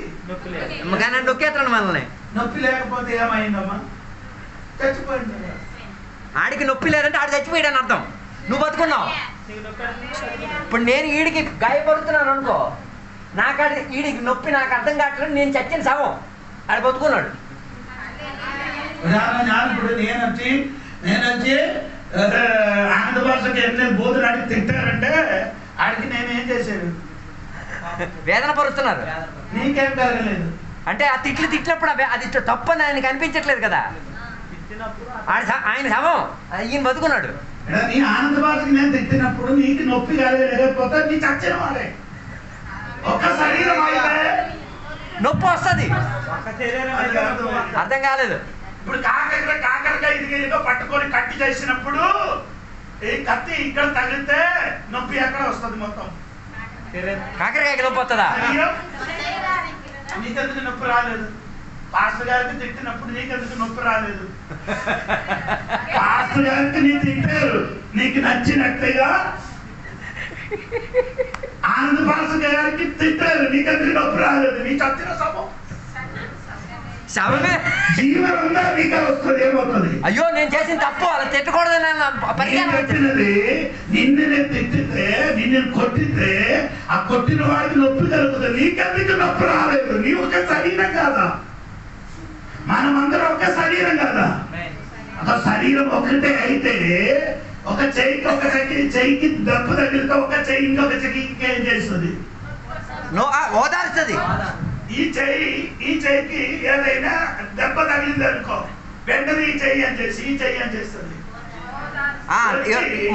కానీ నొక్కేస్తాడు మనల్ని. నొప్పి లేకపోతే ఏమైందమ్మా? చచ్చిపోయింది. ఆడికి నొప్పి లేదంటే ఆడు చచ్చిపోయాడని అర్థం. నువ్వు బతుకున్నావు. ఇప్పుడు నేను ఈడికి గాయపడుతున్నాను అనుకో, నాకాడి ఈడికి నొప్పి నాకు అర్థం కావట్లేదు, నేను చచ్చిన శవం, ఆడు బతుకున్నాడు. ఇప్పుడు నేనొచ్చి ఆనంద భాషకి ఎన్ని బోధులు ఆడికి తింటారంటే ఆడికి నేనేం చేశాను? వేదన పరుస్తున్నారు. నీకేం కలగలేదు అంటే ఆ తిట్టినప్పుడు అది తప్పు అని ఆయనకి అనిపించట్లేదు కదా. ఆయన శవం, ఈయన బతుకున్నాడు. నీ ఆనంద భాషకి నేను తిట్టినప్పుడు నీకు నొప్పి కలగలేకపోతే నీ చచ్చిన వాళ్ళే. ఒక శరీరం అయితే నొప్పి వస్తుంది. అర్థం కాలేదు. ఇప్పుడు కాకరకాయ ఇదిగా పట్టుకొని కట్టి చేసినప్పుడు ఈ కత్తి ఇక్కడ తగిలితే నొప్పి ఎక్కడ వస్తుంది? మొత్తం కాకరకాయకి నొప్పి వస్తుందా? నీకెందుకు నొప్పి రాలేదు? పాస్టర్ గారికి తిట్టినప్పుడు నీకెందుకు నొప్పి రాలేదు? పాస్టర్ గారికి నీ తిట్టారు, నీకు నచ్చినట్టుగా ఆనంద పాస్టర్ గారికి తిట్టారు, నీకెందుకు నొప్పి రాలేదు? నీ చచ్చిన శవమే. జీవనం ఉందా? నీకే వస్తుంది. ఏమవుతుంది? అయ్యో నేను చేసిన తప్పు, అలా తిట్టకూడదని నిన్ను తిట్టితే, నిన్ను కొట్టితే ఆ కొట్టిన వాడికి నొప్పి కలుగుతుంది. నీకెందుకు నొప్పి రాలేదు? నీ ఒక శరీరం కాదా? మనమందరం ఒక శరీరం కదా. ఒక శరీరం ఒకటే అయితే ఒక చెయ్యికి దెబ్బ తగిలితే ఒక చెయ్యి ఇంకొక చెయ్యికి ఏం చేస్తుంది? ఓదార్స్తుంది. ఈ చెయ్యికి ఏదైనా దెబ్బ తగిలింది అనుకో, వెంటనే ఈ చెయ్యి అని చేస్తుంది.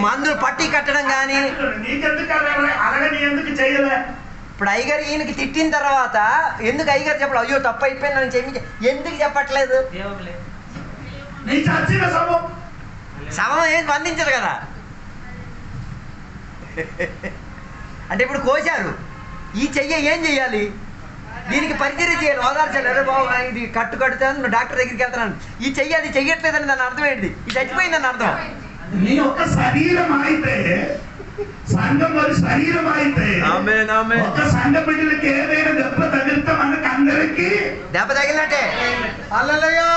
మందులు పట్టి కట్టడం కానీ. నీకెందుకు అలాగని ఎందుకు చెయ్యలే? ఇప్పుడు అయ్యగారు ఈయనకి తిట్టిన తర్వాత ఎందుకు అయ్యగారు చెప్పలేదు? అయ్యో తప్పు అయిపోయిందని చెప్పి ఎందుకు చెప్పట్లేదు? నీ చచ్చిన శవం ఏం స్పందించదు కదా. అంటే ఇప్పుడు కోశారు, ఈ చెయ్యి ఏం చెయ్యాలి? దీనికి పరిచర్య చేయాలి, ఓదార్చాలి. అరే బాబు ఇది కట్టుతాను, డాక్టర్ దగ్గరికి వెళ్తున్నాను, ఈ చెయ్యి అది చెయ్యట్లేదని దాని అర్థం ఏంటి? ఇది చచ్చిపోయిందని అర్థం. నీ యొక్క శరీరం అయితే, సంఘం మరి శరీరం అయితే, ఒక సంఘ బిడ్డలకి ఏదైనా దెబ్బ తగిలితే మనకి అందరికి దెబ్బ తగిలినట్టే. హల్లెలూయా.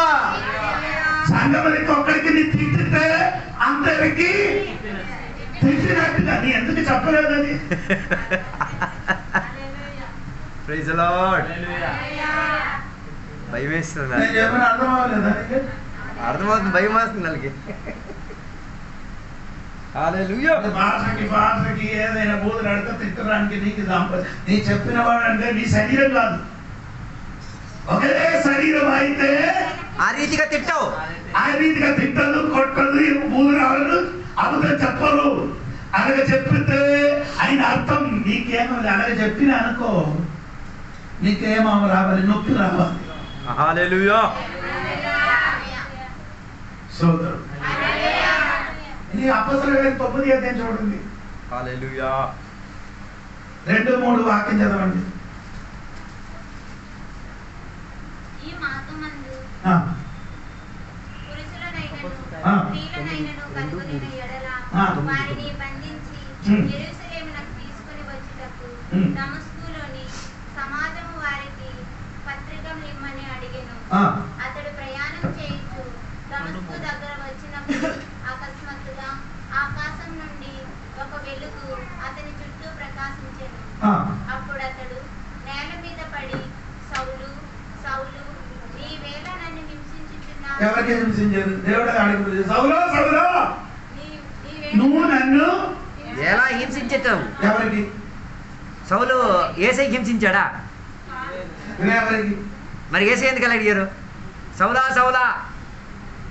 సంఘములకి ఒక్కడికి నీ తిట్టితే అందరికి తిట్టినట్టుగా. నీ ఎందుకు చెప్పలేదు అది? Praise the Lord. భయం వేస్తుంది. అర్థం అవ్వలేదా? అర్థమవుతుంది, భయం వేస్తుంది వాళ్ళకి. హల్లెలూయా. భాషకి ఏదైనా బోధన అడిగితే తిట్టడానికి నీకు నీ చెప్పిన వాడు అంటే నీ శరీరం కాదు. ఒకే శరీరం అయితే ఆ రీతిగా తిట్టావు. ఆ రీతిగా తిట్టదు, కొట్టదు, బూదు రావదు, అబద్ధం చెప్పరు. అలాగ చెప్పితే ఆయన అర్థం నీకేమో అలాగ చెప్పిన అనుకో, నీకేమో రావాలి, నొప్పి రావాలి. హల్లెలూయా. సోదరుడు నీ అపసరమైన 9 అధ్యాయం చూడండి. హల్లెలూయా. 2-3 వాక్యం చదవండి. ఈ మార్గమందు ఆ, పురుషులనైనను ఆ. స్త్రీలనైనను కనుగొనిన ఎడల ఆ. వారిని బంధించి ఉమ్. యెరూషలేమునకు తీసుకొని వచ్చుటకు ఉమ్. దమస్కులోని సమాజము వారికి పత్రికలు ఇమ్మని అడిగెను. ఆ. అతడు ప్రయాణం చేయుచు దమస్కు దగ్గర వచ్చినప్పుడు అకస్మాత్తుగా ఆకాశం నుండి ఒక వెలుగు అతని చుట్టూ ప్రకాశించెను. ఆ. అప్పుడు అతడు నేల మీద పడి, సౌలు సౌలు, నీవేళ నన్ను హింసించుచున్నావు? ఎవరికి హింసించారు? దేవుడు అడిగి, సౌలా సౌలా నీవేళ నువ్వు నన్ను ఎలా హింసించావు? ఎవరికి? సౌలు యేసయ్యకి హింసించాడా? ఎవరికి? మరి యేసయ్య ఎందుకు అలా అడిగారు? సౌలా సౌలా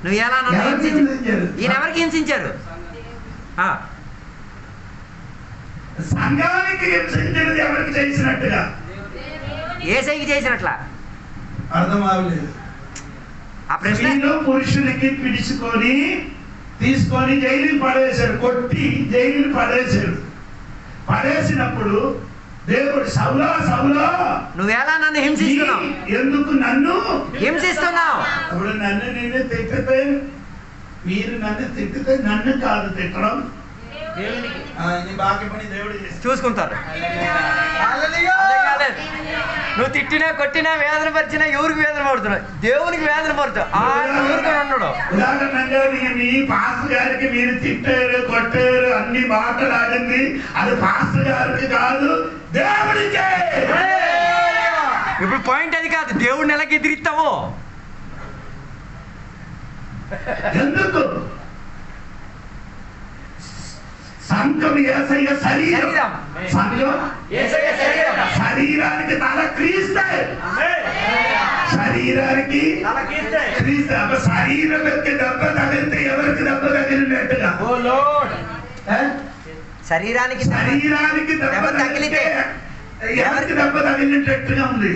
నువ్వు ఎలా నన్ను ఎవరికి హింసించావు? హింసించారు? ఈయన ఎవరికి హింసించారు? ఆ, సంఘానికి హింసించినది ఎవరికి చేసినట్టుగా యేసయ్యకి చేసినట్లా? అర్థం అవ్వలేదు. ఆ ప్రశ్న స్త్రీలు పురుషునికి పిలుచుకొని తీసుకొని జైలు పడేశాడు, కొట్టి జైలు పడేశాడు. పడేసినప్పుడు దేవుడు సౌలా సౌలా నువ్వెలా నన్ను హింసిస్తున్నావు? ఎందుకు నన్ను హింసిస్తున్నావు. అప్పుడు నన్ను నేను తిట్టితే, మీరు నన్ను తిట్టితే నన్ను కాదు తిట్టడం, నీ బాకీ పని దేవుడు చేస్తాడు. చూసుకుంటారు. అదే కాలేదు. నువ్వు తిట్టినా కొట్టినా వేదన పరిచినా ఎవరికి వేదన పడుతున్నావు? దేవునికి వేదన పడుతావు. ఆయన ఊరుకొని ఉన్నాడు. ఉదాహరణగా మీ పాస్టర్ గారికి మీరు తిట్టారు, కొట్టారు, అన్ని మాటలు ఆడింది, అది పాస్టర్ గారికి కాదు, దేవుడికే. ఇప్పుడు పాయింట్ అది కాదు. దేవుడిని ఎలాగ ఎదిరిస్తావు? ఎందుకు? సంఘం యేసయ్య శరీరం. శరీరం. సంఘం యేసయ్య శరీరం. శరీరానికి తల క్రీస్తే. శరీరానికి క్రీస్తు. అప్పుడు శరీరానికి దెబ్బ తగిలితే ఎవరికి దెబ్బ తగిలినట్టుగా? శరీరానికి శరీరానికి దెబ్బ తగిలితే ఎవరికి దెబ్బ తగిలినట్టుగా ఉంది?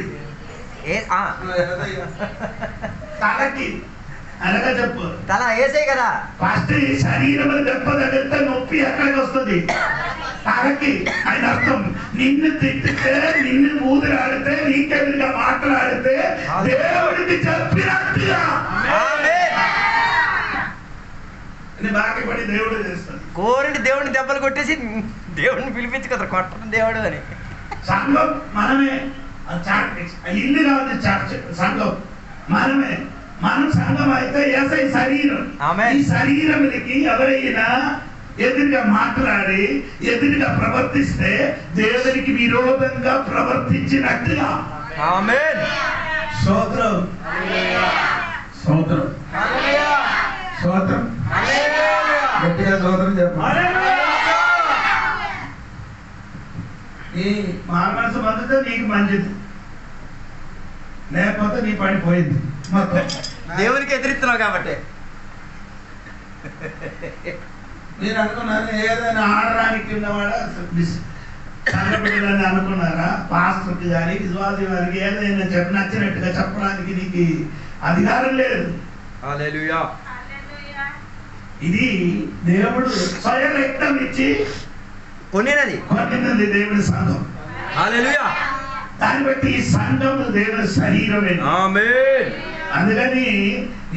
తలకి. అనగా చెప్పు. తల యేసయ్య కదా. ఫస్ట్ శరీరం దెబ్బ తగిలితే నొప్పి ఎక్కడికి వస్తుంది? తలకి. ఆయన అర్థం నిన్ను తిట్టితే, నిన్ను బూదులాడితే, నీకెదురుగా మాట్లాడితే దేవుడికి చెప్పినట్టుగా బాకీ పడి దేవుడు చేస్తాడు. కోరిని దేవుడిని దెబ్బలు కొట్టేసి దేవుడిని పిలిపించు కదా, కొట్టడం దేవుడు అని. సంఘం మనమే. ఇల్లు కాదు చర్చ్, సంఘం మనమే. మనం సంఘం అయితే యేసయ్య శరీరం. ఆమేన్. ఈ శరీరానికి ఎవరైనా ఎదురుగా మాట్లాడి ఎదురుగా ప్రవర్తిస్తే దేవునికి విరోధంగా ప్రవర్తించినట్టుగా. ఆమేన్. స్తోత్రం. స్తోత్రం. స్తోత్రం. గట్టిగా స్తోత్రం చెప్పండి. నీ మనసు మందితే నీకు మంచిది, లేకపోతే నీ పని పోయింది మొత్తం. దేవునికి ఎదిరిస్తున్నావు కాబట్టి. నేను అనుకున్నాను ఏదైనా ఆడడానికి ఉన్నవాడా సంఘపడాలని అనుకున్నారా? పాస్టర్కి కానీ విశ్వాసి వారికి ఏదైనా నచ్చినట్టుగా చెప్పడానికి నీకు అధికారం లేదు. హల్లెలూయా. ఇది దేవుడు స్వయం రక్తం ఇచ్చి కొన్నినది కొట్టినది దేవుడి సంఘం. హల్లెలూయా. దాన్ని బట్టి ఈ సంఘం దేవుడి శరీరమే. ఆమేన్. అందుకని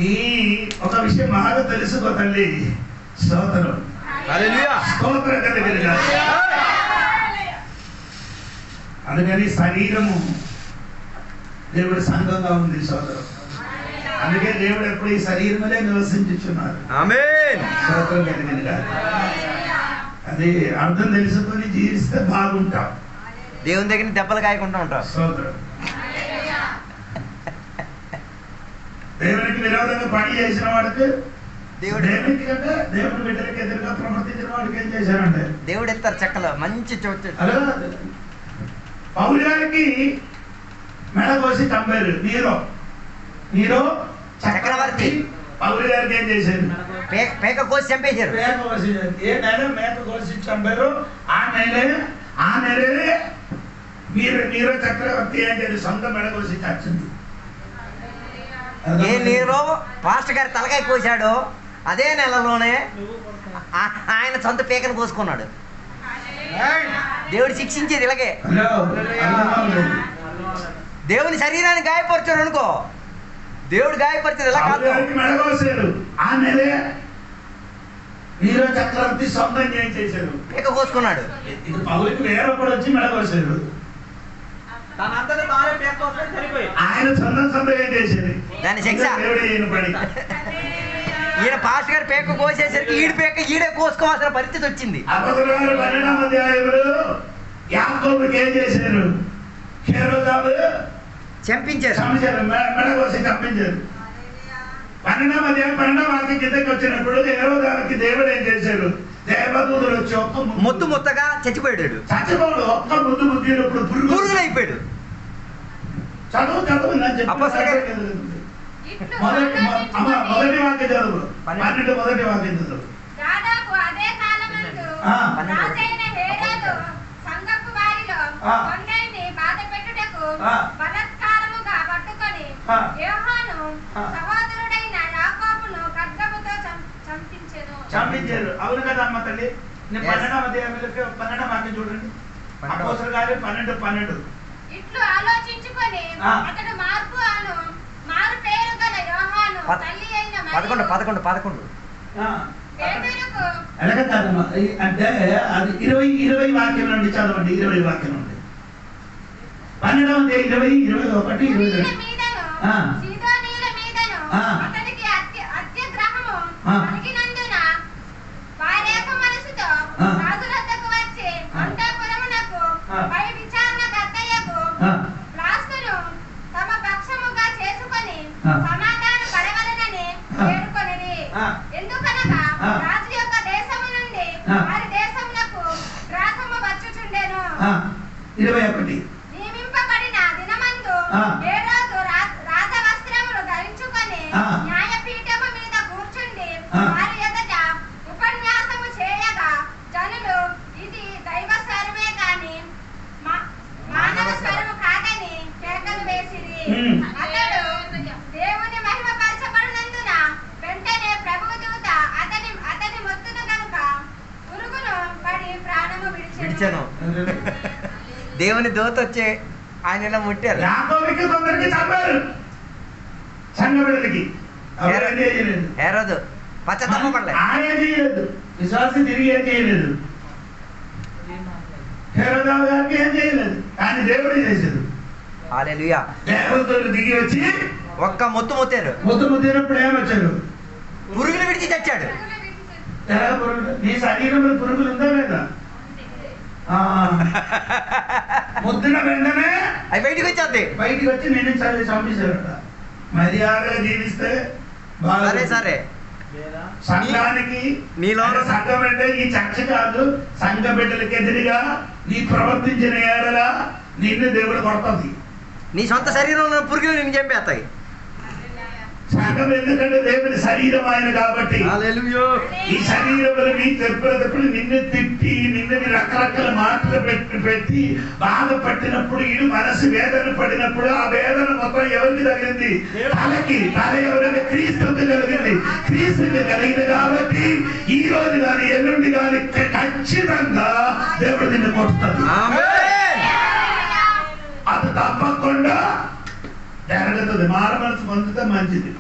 ఈ ఒక విషయం బాగా తెలుసుకో తల్లి. స్తోత్రం. హల్లెలూయా. స్తోత్రం కలిగిన. అందుకని శరీరము దేవుడి సంఘంగా ఉంది సోదరం. అందుకే దేవుడు ఎప్పుడు ఈ శరీరమే నివసించుచున్నారు. ఆమేన్. స్తోత్రం కలిగిన. అది అర్థం తెలుసుకొని జీవిస్తే బాగుంటాం. దేవుని దగ్గర దెబ్బలు కాయకుండా ఉంటావు. స్తోత్రం. దేవునికి విరోధంగా పని చేసిన వాడికి దేవునికి కంటే దేవుని బిడ్డలకి ఎదురుగా ప్రవర్తించిన వాడికి ఏం చేశారంటే దేవుడు ఎత్తారు చెక్కలో మంచి చోటు. అలా పౌలు గారికి మెడ కోసి చంపారు. నీరో చక్రవర్తి పౌలు గారికి ఏం చేశారు? పేక కోసి చంపేశారు. పేక కోసి ఏ నెల మేక కోసి చంపారు? ఆ నెలే నీరో చక్రవర్తి అని చెప్పి సొంత మెడ కోసి చచ్చింది. ఏ నీరో పాస్టర్ గారి తలకాయ కోసాడు అదే నెలలోనే ఆయన సొంత పేకను కోసుకున్నాడు. దేవుడు శిక్షించేది ఇలాగే. దేవుని శరీరాన్ని గాయపరిచాడు అనుకో, దేవుడు గాయపరిచేది ఇలా కాదు. మెడకోసారు ఆ నెలే నీరో చక్రవర్తి సొంతం ఏం చేశారు? పేక కోసుకున్నాడు. ఇది పౌలుకి వేరొకడు వచ్చి మెడకోసారు. ఆయన సొంతం ఏం చేసేది? దాని శిక్ష. దేవుడు ఈయన పని. ఈయన పాస్టర్ గారు పేక కోసేసరికి ఈడే కోసుకోవాల్సిన పరిస్థితి వచ్చింది. అపొస్తలుల 12వ అధ్యాయంలో యాకోబుకి ఏం చేశారు? హేరోదాలు చంపించారు, మెడ కోసి చంపించారు. 12వ అధ్యాయం 12వ వాక్యం కిందకి వచ్చినప్పుడు హేరోదాలకి దేవుడు ఏం చేశారు? దేవదూతలు వచ్చి ఒక్క ముత్తగా చచ్చిపోయాడు. చచ్చిపోడు ఒక్క ముద్దినప్పుడు పురుగులు అయిపోయాడు. చదువు మొదటి వాక్యం చదువు. 12 మొదటి వాక్యం చదువు. దాదాపు అదే కాలమందు రాజైన హేరోదు సంఘపు వారిలో కొందరిని బాధపెట్టుటకు బలాత్కారముగా పట్టుకొని యోహాను సహోదరుడైన యాకోబును ఖడ్గముతో చంపించెను. అవును కదా అమ్మ తల్లి. 12వ అధ్యాయంలో 12వ వాక్యం చూడండి. అపోస్తలుల కార్యం 12:12. ఇట్లు ఆలోచించుకొని అతడు మారు పేరు గల యోహాను తల్లి అయిన 11 పేతురుకు అలాగే కాదమ్మా. అంటే అది 20 వాక్యం నుండి చదవండి. 20 వాక్యం నుండి 12వ 20, 21, 22. మీదను సీదోనీయుల మీదను అతనికి అత్యగ్రహము కలిగినందున వారేక మనసుతో రాజు వద్దకు వచ్చి అంతఃపురమునకు పై విచారణ కర్తయ్యకు రాస్తును తమ పక్షముగా చేసుకొని సమాధాన పడవలనని వేడుకొనిరి. ఎందుకనగా రాజు యొక్క దేశము నుండి వారి దేశమునకు గ్రాసము వచ్చుచుండెను. 21. నియమింపబడిన దినమందు హేరోదు రాజవస్త్రములు ధరించుకొని న్యాయపీఠము మీద కూర్చుండి వారి ఎదుట ఉపన్యాసము చేయగా జనులు ఇది దైవ స్వరమే కాని మానవ స్వరము కాదని కేకలు వేసిరి. అతడు దేవుని మహిమ పరచబడినందున వెంటనే ప్రభువు దూత అతని మొత్తును కనుక పురుగును పడి ప్రాణము విడిచెను. దేవుని దూత వచ్చి ఆయన ఇలా ముట్టారు. యాకోబుకి కొందరికి చంపారు. సంఘ బిడ్డలకి హేరోదు పశ్చాత్తాపపడలేదు. ఆయన చేయలేదు. విశ్వాసం తిరిగి ఏం చేయలేదు. హేరోదావు గారికి ఏం చేయలేదు. కానీ దేవుడు చేశాడు. హల్లెలూయా. దేవతలు దిగి వచ్చి ఒక్క ముత్తారు. ముద్దినప్పుడు ఏమొచ్చారు? పురుగులు విడిచి తెచ్చాడు. నీ శరీరంలో పురుగులు ఉందా లేదా? ముద్దిన వెంటనే అవి బయటికి వచ్చి నేను చంపేశారట. మర్యాదగా జీవిస్తే సరే సంఘానికి సంఘం అంటే ఈ చర్చ కాదు. సంఘ బిడ్డలకి ఎదురుగా నీ ప్రవర్తించిన ఏడలా నిన్ను దేవుడు కొడుతుంది. నీ సొంత శరీరంలో పురుగులు నిన్ను చంపేస్తాయి. సంఘం ఎందుకంటే దేవుని శరీరం ఆయన కాబట్టి ఈ శరీరంలో నీ చెప్పినప్పుడు నిన్ను తిట్టి నిన్ను రకరకాల మాటలు పెట్టి బాధపట్టినప్పుడు ఈ మనసు వేదన పడినప్పుడు ఆ వేదన మొత్తం ఎవరికి తగిలింది? తల ఎవరైనా క్రీస్తుకి కలిగింది. క్రీస్తుకి కలిగింది కాబట్టి ఈ రోజు కానీ ఎల్లుండి కానీ ఖచ్చితంగా దేవుడు నిన్ను కొడుతుంది. అది తప్పకుండా జరుగుతుంది. మార మనసు పొందితే మంచిది.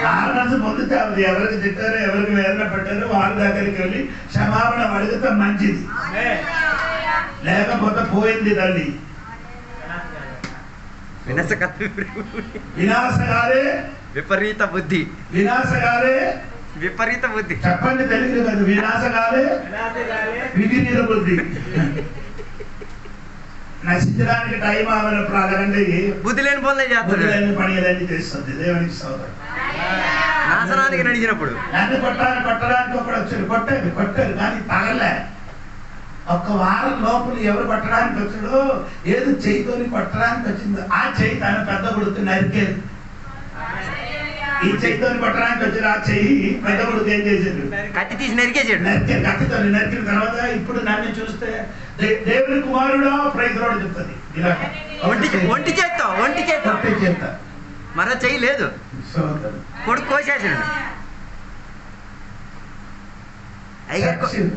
మార మనసు పొందితే అది ఎవరికి తిట్టారో ఎవరికి వేదన పెట్టారో వాళ్ళ దగ్గరికి వెళ్ళి క్షమాపణ అడిగితే మంచిది. లేకపోతే పోయింది తల్లి. వినాశగారే విపరీత బుద్ధి. చెప్పండి తెలుగు కాదు. వినాశగారే విధినీర బుద్ధి. నశించడానికి టైం ఆవినప్పుడు అలాగంటే బుద్ధి లేని పనులే పని చేస్తుంది. దేవునికి సోదరు నాశనానికి నడిచినప్పుడు నన్ను కొట్టడానికి ఒకడు వచ్చాడు. కొట్టారు కానీ తగలే. ఒక్క వారం లోపల ఎవరు కొట్టడానికి వచ్చాడో ఏదో చెయ్యితోని కొట్టడానికి వచ్చింది. ఆ చెయ్యి తన పెద్ద కొడుకు నరికేది. ఈ చెయ్యితో పట్టడానికి వచ్చిన ఆ చెయ్యి పెద్ద కొడుకు ఏం చేశాడు? కత్తి తీసి నరికేసాడు. కత్తితో నరికిన తర్వాత ఇప్పుడు నన్ను చూస్తే దేవుని కుమారుడా ప్రైజ్లోడు చెప్తుంది ఇలా ఒంటి చేత్తా మరో చెయ్యి లేదు. కొడుకు కోసేసాడు. అయ్యారు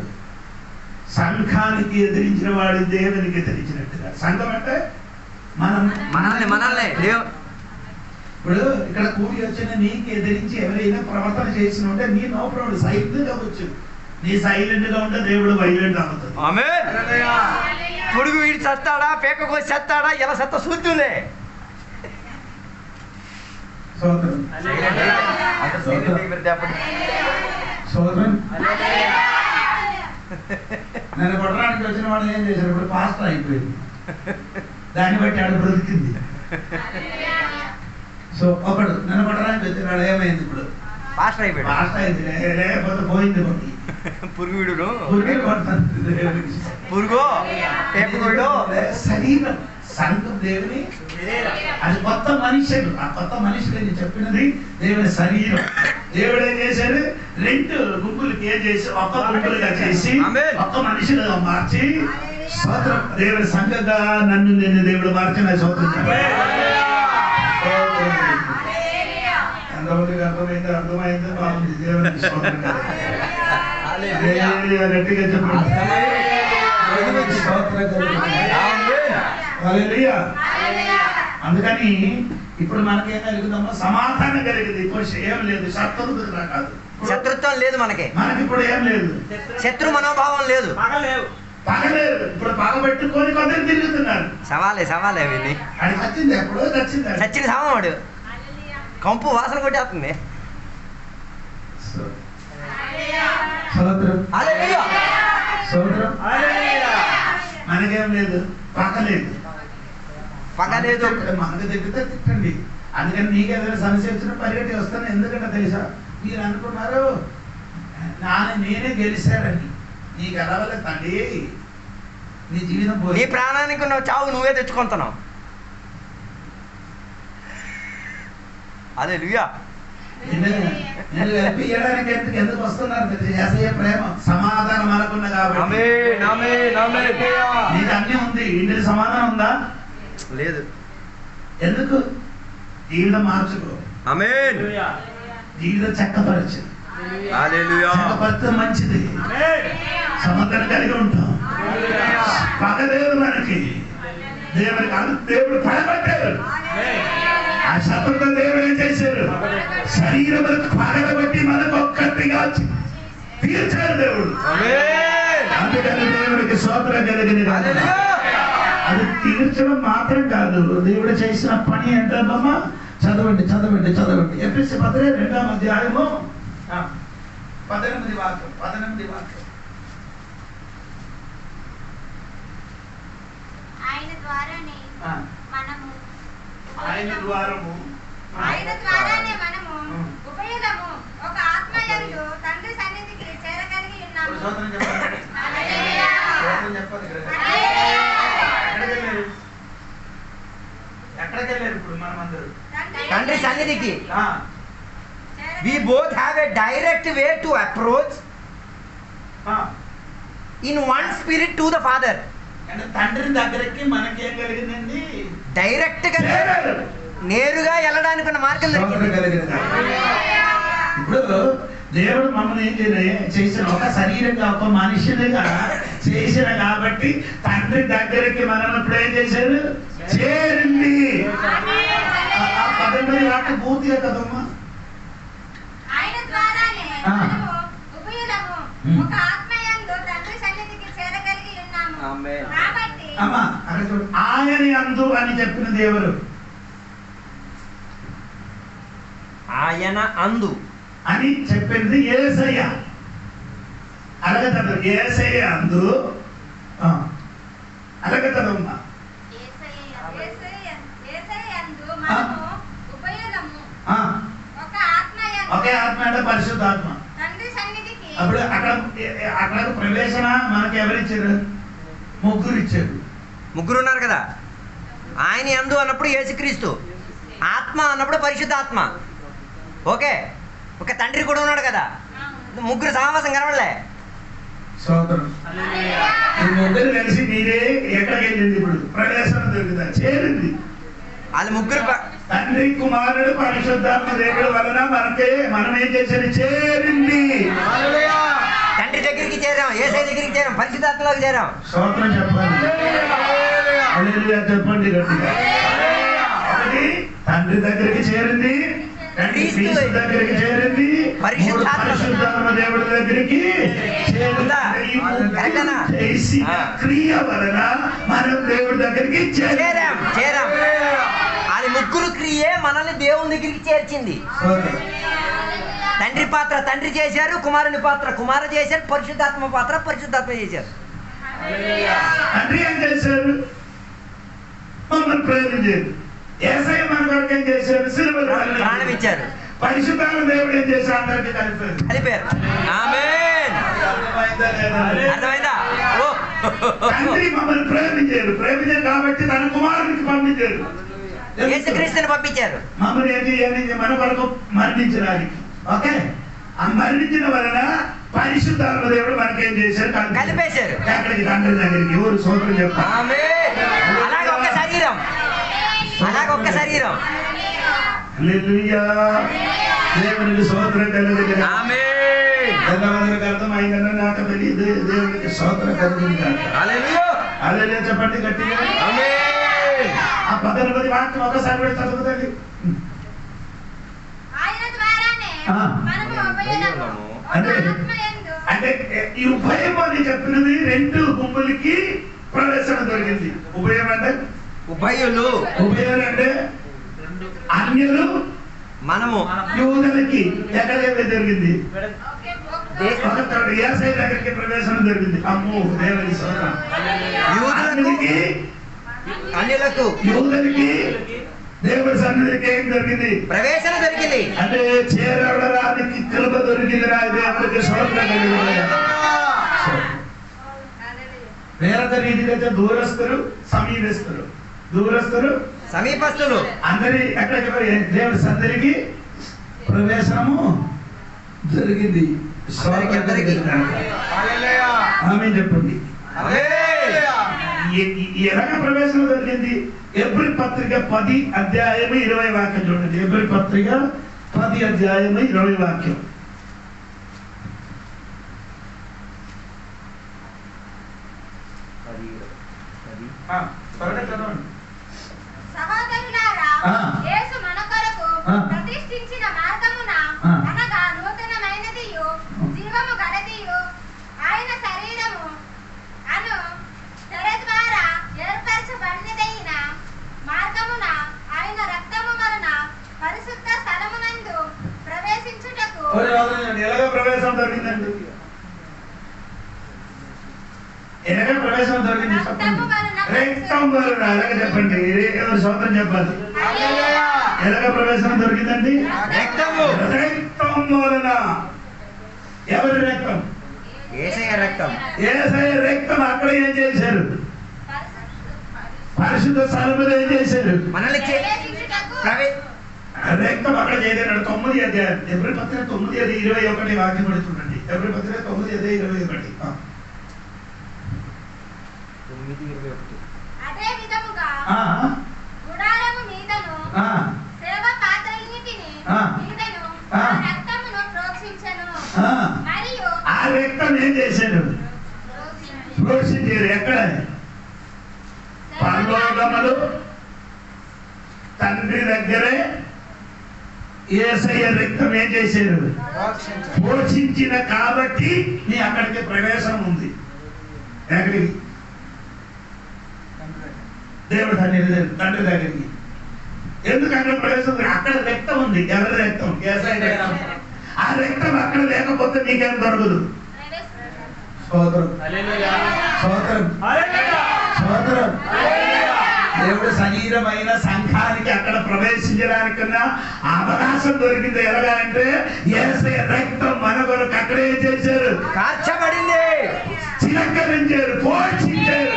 సంఘానికి ఎదిరించిన వాడు దేవునికి ఎదిరించినట్టుగా. సంఘం అంటే మనల్ని ఇప్పుడు ఇక్కడ కూడి వచ్చిన నీకు ఎదిరించి ఎవరైనా ప్రవర్తన చేసిన ఉంటే నీ నో ప్రాబ్లం, సైలెంట్ గా వచ్చు. నీ సైలెంట్ గా ఉంటే దేవుడు వైలెంట్ అవుతుంది. పొడుగు వీడి చస్తాడా, పేక కోసి చస్తాడా, ఎలా సత్తా చూద్దులే. సోదరం సోదరం నన్ను కొట్టడానికి వచ్చిన వాడు ఏం చేశారు? ఇప్పుడు పాస్టర్ అయిపోయింది, దాన్ని బట్టి ఆడ బ్రతికింది. సో ఒకడు నన్ను కొట్టడానికి వచ్చినాడు, ఏమైంది? ఇప్పుడు పాస్టర్ అయిపోయాడు. పాస్టర్ అయింది, లేకపోతే పోయింది. పురుగు శరీరం సంఘం దేవుని, అది కొత్త మనుషులు. ఆ కొత్త మనుషులు నేను చెప్పినది దేవుని శరీరం. దేవుడు ఏం చేశాడు? 2 గుంపులకి ఏం చేసి ఒక్క గుంపులుగా చేసి ఒక్క మనుషులుగా మార్చి స్తోత్రం. దేవుని సంఘంగా నన్ను నేను దేవుడు మార్చిన స్తోత్రం. ఎంతమందికి అర్థమైందో బాగుంది. దేవునికి స్తోత్రం. గట్టిగా చెప్పండి. అందుకని ఇప్పుడు మనకేం కలుగుతామో సమాధానం కలిగింది. ఇప్పుడు ఏం లేదు, శత్రుత్వం లేదు మనకి ఇప్పుడు ఏం లేదు, శత్రు మనోభావం లేదు, పగలేదు. ఇప్పుడు పగబెట్టుకొని కొందరు తిరుగుతున్నారు. సవాలే విని అది వచ్చింది, ఎప్పుడో వచ్చింది. చచ్చిన సామవాడు కంపు వాసన కొట్టేస్తుంది. మనకేం లేదు, పగలేదు. మనకు దగ్గర తిట్టండి. అందుకని నీకు ఏదైనా సమస్య వచ్చినా పరిగెట్టి వస్తాను. ఎందుకంటే తెలుసా, మీరు అనుకున్నారు నేనే గెలిచారని. నీకు ఎలా వల్ల తండ్రి నీ జీవితం పోయి, నీ ప్రాణానికి ఉన్న చావు నువ్వే తెచ్చుకుంటున్నావు. హల్లెలూయా. నేను ఇయ్యడానికి ఎందుకు వస్తున్నారు? యేసయ్య ప్రేమ సమాధానం అనుకున్న కాబట్టి. నీకు అన్నీ ఉంది, ఇంటికి సమాధానం ఉందా? లేదు. ఎందుకు? జీవితం మార్చుకో. ఆమేన్. జీవితం చక్కపరచు. హల్లెలూయా. చక్కపరిస్తే మంచిది, సమాధానం కలిగి ఉంటాం. పగలేదు మనకి. దేవుడు పడబట్టాడు. ఆ శత్రుత దేవుడు ఏం చేశారు? శరీరం పగలబట్టి మనకు ఒక్కటిగా తీర్చాడు దేవుడు. అందుకని దేవుడికి స్తోత్రం కలిగింది. అది తీర్చడం మాత్రం కాదు, దేవుడు చేసిన పని ఏంటమ్మా? చదవండి. ఎఫెసీ పత్రిక 2వ అధ్యాయము 18 వాక్యం. ఆయన ద్వారానే మనము ఉపయోగము ఒక ఆత్మయందు తండ్రి సన్నిధికి చేరగలిగి ఉన్నాము. ఎక్కడికి వెళ్ళారు ఇప్పుడు మనమందరూ? తండ్రి సన్నిధికి. We both have a direct way to approach in one spirit to the Father. అంటే తండ్రి దగ్గరికి మనకి ఏం కలిగిందండి? డైరెక్ట్ గా నేరుగా వెళ్ళడానికి ఉన్న మార్గం కలిగింది. ఇప్పుడు దేవుడు మమ్మల్ని ఏం చేసిన ఒక శరీరంగా ఒక మనిషినిగా చేసిన కాబట్టి తండ్రి దగ్గరికి మనం ఇప్పుడు ఏం చేశారు? చేరింది. 18 వాటి పూర్తిగా కదమ్మా. ఆయన ద్వారానే మనము ఉపయోగము ఒక ఆత్మయందు తండ్రి సన్నిధికి చేరగలిగి ఉన్నాము. కాబట్టి అమ్మా ఆయన అందు అని చెప్పినది ఎవరు? ఆయన అందు అని చెప్పింది యేసయ్య. అలాగే చదువు, యేసయ్య అందు. అలాగే చదవమ్మా. ఒకే ఆత్మ అంటే పరిశుద్ధాత్మ. అప్పుడు అక్కడ ప్రవేశన మనకి ఎవరిచ్చారు? ముగ్గురు ఇచ్చారు. ముగ్గురు ఉన్నారు కదా. ఆయన యందు అన్నప్పుడు యేసుక్రీస్తు, ఆత్మ అన్నప్పుడు పరిశుద్ధాత్మ. ఓకే, ఒక తండ్రి కూడా ఉన్నాడు కదా, ముగ్గురు సమావేశం కనబడలే. స్తోత్రం. ఈ ముగ్గురు కలిసి మీరే ఎక్కడికి వెళ్ళింది? ఇప్పుడు ప్రవేశం దొరుకుతా చేరింది. వాళ్ళు ముగ్గురు తండ్రి కుమారుడు పరిశుద్ధాత్మ దేవుడు వలన మనం ఏం చేసేది? చేరింది. తండ్రి దగ్గరికి చేరాం, యేసయ్య దగ్గరికి చేరాం, పరిశుద్ధాత్మలోకి చేరాం. స్తోత్రం చెప్పండి. హల్లెలూయా చెప్పండి గట్టిగా. ఒకటి తండ్రి దగ్గరికి చేరింది, క్రీస్తు దగ్గరికి చేరింది, పరిశుద్ధాత్మ దేవుడి దగ్గరికి చేసిన క్రియ వలన మనం దేవుడి దగ్గరికి చేరాం. అది ముగ్గురు క్రియే మనల్ని దేవుని దగ్గరికి చేర్చింది. తండ్రి పాత్ర తండ్రి చేశారు, కుమారుని పాత్ర కుమారు చేశారు, పరిశుద్ధాత్మ పాత్ర పరిశుద్ధాత్మ చేశారు. తండ్రి ఏం చేశారు? మమ్మల్ని ప్రేమించారు. యేసయ్య మన కొరకు ఏం చేశారు? సిలువలో ప్రాణం ఇచ్చారు. పరిశుద్ధాత్మ దేవుడు ఏం చేశారు? అందరికీ కలిపారు. ఆమేన్. అర్థమైందా? తండ్రి మమ్మల్ని ప్రేమించారు కాబట్టి తన కుమారునికి పంపించారు. యేసుక్రీస్తుని పంపించారు. మమ్మల్ని ఏం చేయాలి? మన కొరకు మరణించడానికి. ఓకే, ఆ మరణించిన వలన పరిశుద్ధాత్మ దేవుడు మనకేం చేశారు? కలిపేశారు. ఎక్కడికి? తండ్రి దగ్గరికి. ఎవరు? స్తోత్రం చెప్పాలి. అలాగే ఒక్క శరీరం, అలాగే ఒక్క శరీరం. హల్లెలూయా. దేవునికి స్తోత్రం కలుగును. ఆమేన్. ఎంతమందికి అర్థమైందని నాకు తెలియదు. దేవునికి స్తోత్రం కలుగును. హల్లెలూయా. హల్లెలూయా చెప్పండి గట్టిగా. ఆమేన్. ఆ 18 వాక్యం ఒకసారి కూడా చదువుతుంది. అంటే ఈ ఉభయం అని చెప్పినది రెండు గుంపులకి ప్రవేశం దొరికింది. ఉభయం అంటే ఉభయులు. ఉభయం అంటే అన్యులు మనము యూదులకి ఎక్కడికి జరిగింది? యేసయ్య దగ్గరికి ప్రవేశం జరిగింది. అమ్మో దేవుని స్తోత్రం. యూదులకి అన్యులకు యూదులకి దేవుడి సన్నిధికి ఏం జరిగింది? ప్రవేశం దొరికింది. అంటే చేరడానికి కృప దొరికింది. దేవుడికి స్తోత్రం కలిగింది. వేరొక రీతిగా అయితే దూరస్తులు సమీపస్తులు, దూరస్తులు సమీపస్తులు అందరి ఎక్కడికి దేవుడి సన్నిధికి ప్రవేశము జరిగింది. ఆమేన్ చెప్పండి. ఎలాగ ప్రవేశం జరిగింది? ఎబ్రీ పత్రిక 10 అధ్యాయము 20 వాక్యం చూడండి. ఎబ్రీ పత్రిక 10 అధ్యాయము 20 వాక్యం. సహోదరులారా, యేసు మన కొరకు ప్రతిష్ఠించిన మార్గమున అనగా నూతనమైనదియు జీవము గలదియు ఆయన శరీరము అను తెర ద్వారా ఏర్పరచబడినదైన మార్గమున ఆయన రక్తము వలన పరిశుద్ధ స్థలమునందు ప్రవేశించుటకు. ఎలాగ ప్రవేశం దొరికిందండి? ఎలాగ ప్రవేశం దొరికింది? రక్తం వలన. ఎలాగ చెప్పండి, ఎవరు స్తోత్రం చెప్పాలి. ఎలాగ ప్రవేశం దొరికిందండి? రక్తం వలన. ఎవరి రక్తం? యేసయ్య రక్తం. యేసయ్య రక్తం. అక్కడ ఏం చేశారు? పరిశుద్ధ స్థలములో ఏం చేశారు? మనల్ని రక్తం అక్కడ చేయలేడు. 9 అధ్యాయం ఎబ్రీ పత్రిక 9:21 వాక్యం కూడా చూడండి. ఎబ్రీ పత్రిక 9:21. అదే విధముగా గుడారము మీదను సేవ పాత్రలన్నిటిని మీదను రక్తమును ప్రోక్షించెను. మరియు ఆ రక్తం ఏం చేశారు? ప్రోక్షించారు. ఎక్కడ? పరలోకములు తండ్రి దగ్గరే యేసయ్య రక్తం ఏం చేశారు? పోషించిన కాబట్టి నీ అక్కడికి ప్రవేశం ఉంది. ఎక్కడికి? దేవుడు తండ్రి దగ్గరికి. ఎందుకు అక్కడ ప్రవేశం? అక్కడ రక్తం ఉంది. ఎవరి రక్తం? యేసయ్య రక్తం. ఆ రక్తం అక్కడ లేకపోతే నీకేం దొరకదు. స్తోత్రం. స్తోత్రం. స్తోత్రం. దేవుడు శరీరమైన సంఘానికి అక్కడ ప్రవేశించడానికన్నా అవకాశం దొరికింది. ఎలాగా అంటే యేసయ్య రక్తం మన కొరకు అక్కడే చేశారు, కార్చబడింది, చిలకరించారు, పోషించారు.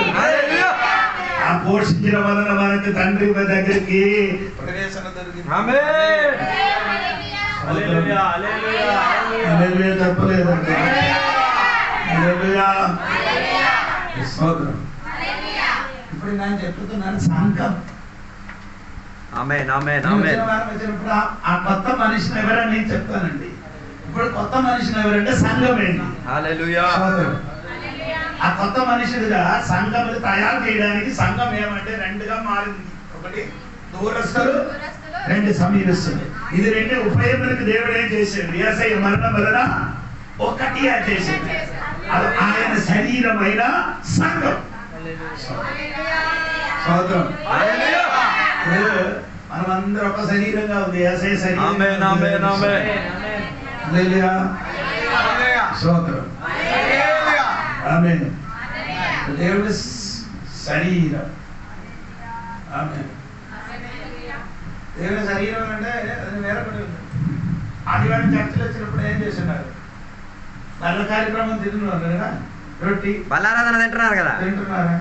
ఆ పోషించిన వలన మనకి తండ్రి దగ్గరికి ప్రవేశం దొరికింది. హల్లెలూయా హల్లెలూయా హల్లెలూయా చెప్పలేదండి. హల్లెలూయా స్తోత్రం. ఇప్పుడు నేను చెప్తున్నాను సంఘం. ఆమేన్ ఆమేన్ నేను ఆమేన్. వచ్చిన వారం వచ్చినప్పుడు ఆ కొత్త మనిషిని ఎవరని నేను చెప్తానండి. ఇప్పుడు కొత్త మనిషిని ఎవరంటే సంఘం ఏంటి? హల్లెలూయా. స్తోత్రం. ఆ కొత్త మనుషులుగా సంఘములు తయారు చేయడానికి సంఘం ఏమంటే రెండుగా మారింది. ఒకటి దూరస్తులు, రెండు సమీపస్తులు. ఇది రెండు ఉపయోగానికి దేవుడు ఏం చేశాడు? యేసయ్య మరణం వలన ఒకటి చేశాడు. అది ఆయన శరీరమైన సంఘం. స్తోత్రం. మనమందరం ఒక శరీరంగా ఉంది. యేసయ్య శరీరం. ఆమేన్ ఆమేన్ ఆమేన్. హల్లెలూయా స్తోత్రం. ఆమేన్. దేవుడి శరీరం. ఆమేన్. దేవుని శరీరం అంటే అది వేరొకటి ఉంది. ఆదివారం చర్చలు వచ్చినప్పుడు ఏం చేస్తున్నారు? నల్ల కార్యక్రమం తింటున్నారు కదా, రొట్టి బల్లారాధన తింటున్నారు కదా. తింటున్నారా?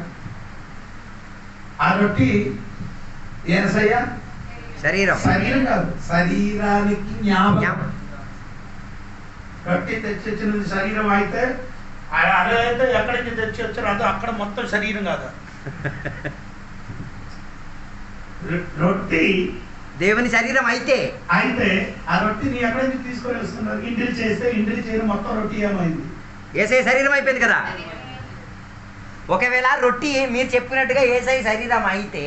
ఆ రొట్టి యేసయ్య శరీరం. శరీరం కాదు, శరీరానికి జ్ఞాపకం. రొట్టి తెచ్చి వచ్చినది శరీరం అయితే అదైతే ఎక్కడికి తెచ్చి వచ్చారో అది అక్కడ మొత్తం శరీరం కాదు. రొట్టి దేవుని శరీరం అయితే అయితే ఆ రొట్టిని ఎక్కడి నుంచి తీసుకొని వస్తున్నారు? ఇంటిని చేస్తే ఇంటిని చేయడం మొత్తం రొట్టి ఏమైంది? యేసయ్య శరీరం అయిపోయింది కదా. ఒకవేళ రొట్టి మీరు చెప్పినట్టుగా యేసయ్య శరీరం అయితే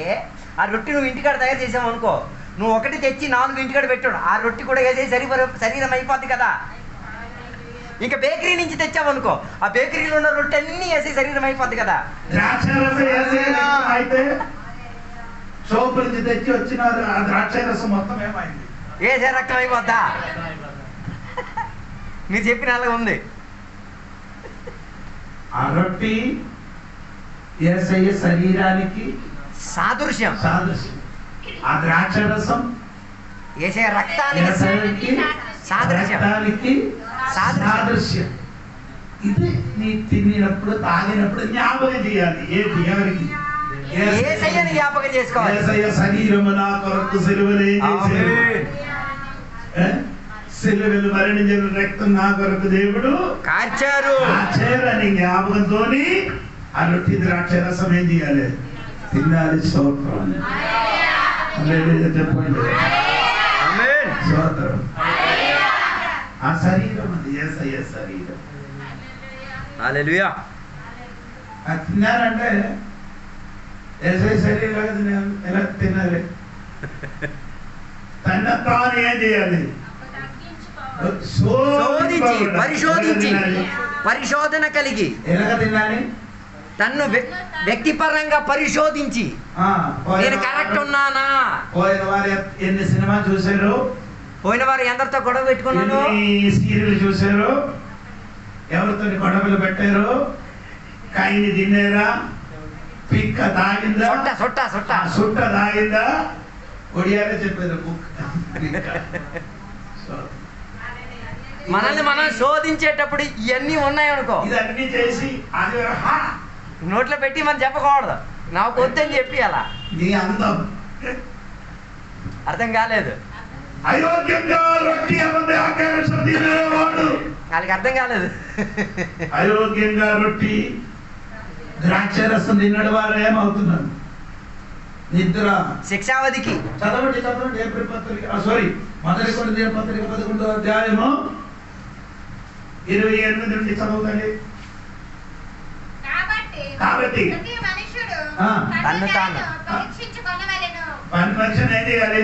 ఆ రొట్టి నువ్వు ఇంటికాడ తయారు చేసావు అనుకో, నువ్వు ఒకటి తెచ్చి 4 ఇంటికాడ పెట్టాడు, ఆ రొట్టి కూడా యేసయ్య శరీరం అయిపోద్ది కదా. ఇంకా బేకరీ నుంచి తెచ్చావు అనుకో, ఆ బేకరీలో ఉన్న రొట్టె అన్ని యేసయ్య శరీరం అయిపోద్ది కదా. ద్రాక్షారసం అయితే సోపు నుంచి తెచ్చి వచ్చిన ఆ ద్రాక్షారసం మొత్తం ఏమైంది? యేసయ్య రక్తం అయిపోద్దా? మీరు చెప్పిన అలాగే ఉంది. ఆ రొట్టి యేసయ్య శరీరానికి సాదృశ్యం. సాదృశ్యం. ఆ ద్రాక్షారసం యేసయ్య రక్తానికి యేసయ్యకి సాదృశ్యం. రక్తానికి సాదృశ్యం. ఇది నీ తిన్నప్పుడు తాగినప్పుడు జ్ఞాపకం చేయాలి. ఏంటి? ఎవరికి? యేసయ్యని జ్ఞాపకం చేసుకోవాలి. యేసయ్య శరీరము నా కొరకు సిలువలో చేశాడు. సిలువలో మరణించిన రక్తం నా కొరకు దేవుడు కార్చారు. అని జ్ఞాపకంతోని ఆ రొట్టి ద్రాక్షరసం ఏం చేయాలి? తినాలి. స్తోత్రం. హల్లెలూయా చెప్పండి. ఆమేన్. స్తోత్రం. ఆ శరీరం అది యేసయ్య శరీరం. హల్లెలూయా. అది తిన్నారంటే యేసయ్య శరీరం ఎలా తినాలి? తన తాను ఏం చేయాలి? శోధించి పరిశోధించి పరిశోధన కలిగి ఎలాగ తినాలి? తన్ను వ్యక్తిపరంగా పరిశోధించి నేను కరెక్ట్ ఉన్నానా? పోయిన వారు ఎన్ని సినిమా చూశారు? పోయిన వారు ఎందరితో గొడవ పెట్టుకున్నాను? సీరియల్ చూశారు? ఎవరితో గొడవలు పెట్టారు? కాయిని తిన్నారా? పిక్క తాగిందా? సుట్ట తాగిందా? ఒడియాలో చెప్పారు. మనల్ని మనం శోధించేటప్పుడు ఇవన్నీ ఉన్నాయనుకో, ఇదన్నీ చేసి అది నోట్లో పెట్టి మనం చెప్పకూడదు. నాకు వద్దని చెప్పి అలా. నీ అందం అర్థం కాలేదు. అయోగ్యంగా రొట్టి అన్నది ఆకాశం తినేవాడు. వాళ్ళకి అర్థం కాలేదు. అయోగ్యంగా రొట్టి ద్రాక్షరసం తిన్నడు వారు ఏమవుతున్నారు? నిద్ర. శిక్షావధికి చదవండి ఏప్రిల్ పత్రిక సారీ మొదటి కొరింథీ పత్రిక 11వ అధ్యాయము 28 నుండి చదవండి. కాబట్టి ప్రతి మనుష్యుడు తన్ను తాను పరీక్షించుకొనవలెను. మనిషిని ఏం చేయాలి?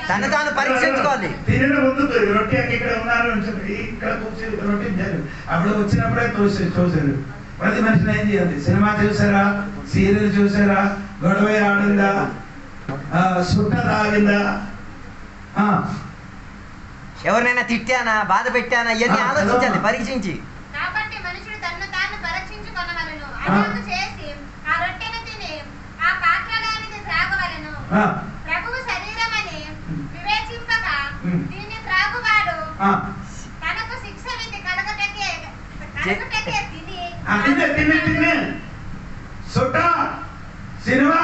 తను తాను పరీక్షించుకోవాలి. తినిన ముందు రొట్టి ఇక్కడ ఉన్నారు అని చెప్పి ఇక్కడ కూర్చొని రొట్టి చేయాలి. అప్పుడు వచ్చినప్పుడే చూసారు. ప్రతి మనిషిని ఏం చేయాలి? సినిమా చూసారా? సీరియల్ చూసారా? గొడవ ఆడిందా? సుట్ట తాగిందా? ఎవరినైనా తిట్టానా, బాధ పెట్టానా, ఇవన్నీ ఆలోచించాలి పరీక్షించి. కాబట్టి మనుషుడు తన్ను తాను పరీక్షించుకొనవలెను. అలాగు చేసి ఆ రొట్టెను తిని ఆ పాత్రలోనిది త్రాగవలెను. ప్రభువు శరీరమని వివేచింపక దీన్ని త్రాగువాడు తనకు శిక్ష విధి కలగటకే తిని సుట్ట సినిమా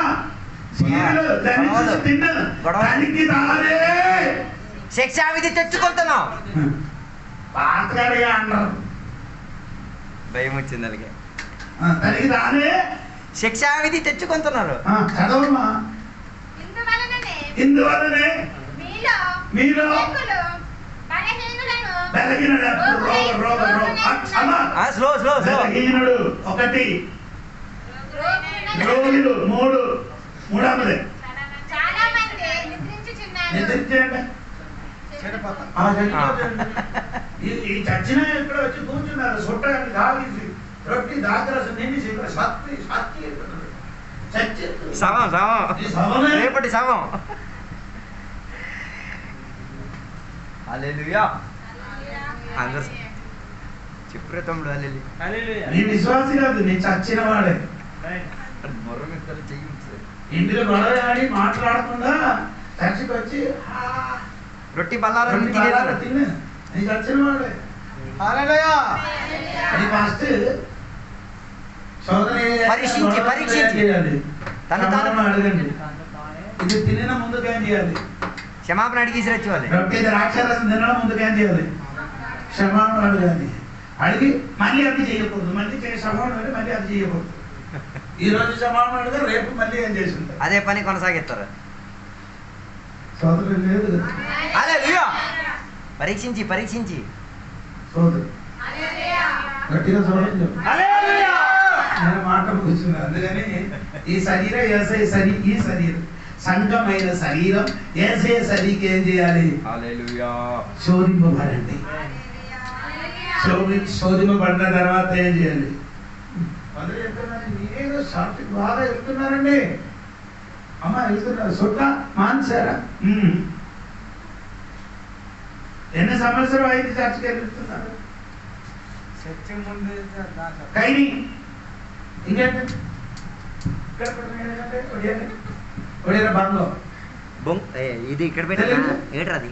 సీరియల్ దాన్ని చూసి తిన్న దానికి తాగే శిక్షావిధి తెచ్చుకుంటున్నాం. పాతగాడిగా అన్నారు. భయం వచ్చింది అలాగే. దానికి రానే శిక్షావిధి తెచ్చుకుంటున్నారు. చదవమ్మా. ఇందువలనే మీలో బలహీనుడు ఒకటి, రోగులు మూడవది నిద్రించండి. ఈ చచ్చిన ఇక్కడ వచ్చి కూర్చున్నారు. సుట్టాన్ని తాగేసి రొట్టి దాకరసం నిండి సత్తి సత్తి రేపటి శవం. హల్లెలూయా. అందరూ చెప్పురే తమ్ముడు. హల్లెలూయా. నీ విశ్వాసి కాదు, నీ చచ్చిన వాడే. ఇంటిలో గొడవ ఆడి మాట్లాడకుండా చర్చికి వచ్చి రొట్టి బల్లారం తిన్నా, నీ చచ్చిన వాడే. హల్లెలూయా. అది ఫస్ట్ పరీక్షించి తను అడగండి. ఇది తినిన ముందుకు ఏం చేయాలి? క్షమాపణ అడిగేసి వచ్చేవాళ్ళు. ద్రాక్షారసం తినడం ముందుకు ఏం చేయాలి? క్షమాపణ అడగాలి. అడిగి మళ్ళీ అది చేయకూడదు. మళ్ళీ క్షమాపణ అడిగి మళ్ళీ అది చేయకూడదు. ఈ రోజు క్షమాపణ అడిగా రేపు మళ్ళీ ఏం చేసి ఉంటారు. అదే పని కొనసాగిస్తారు. సోదరు లేదు. హల్లెలూయా. పరీక్షించి సోదరు గట్టిగా చూడండి చెప్పు. హల్లెలూయా. నేను మాట కూర్చున్నా. అందుకని ఈ శరీరం ఈ శరీరం సంఘమైన శరీరం యేసయ్య శరీరం ఏం చేయాలి? హల్లెలూయా. శోధింపబడండి. శోధింపబడిన తర్వాత ఏం చేయాలి? అందరూ చెప్తున్నారు, నేను షాప్కి బాగా వెళ్తున్నారండి. అమ్మ వెళ్తున్నారు. సొట్ట మాన్సారా? ఎన్ని సంవత్సరం అయితే చర్చకి వెళ్తున్నారు? కైని ఇంకేంటి ఇక్కడ బంగ్లో ఇది ఇక్కడ పెట్టేది ఏట్రా? అది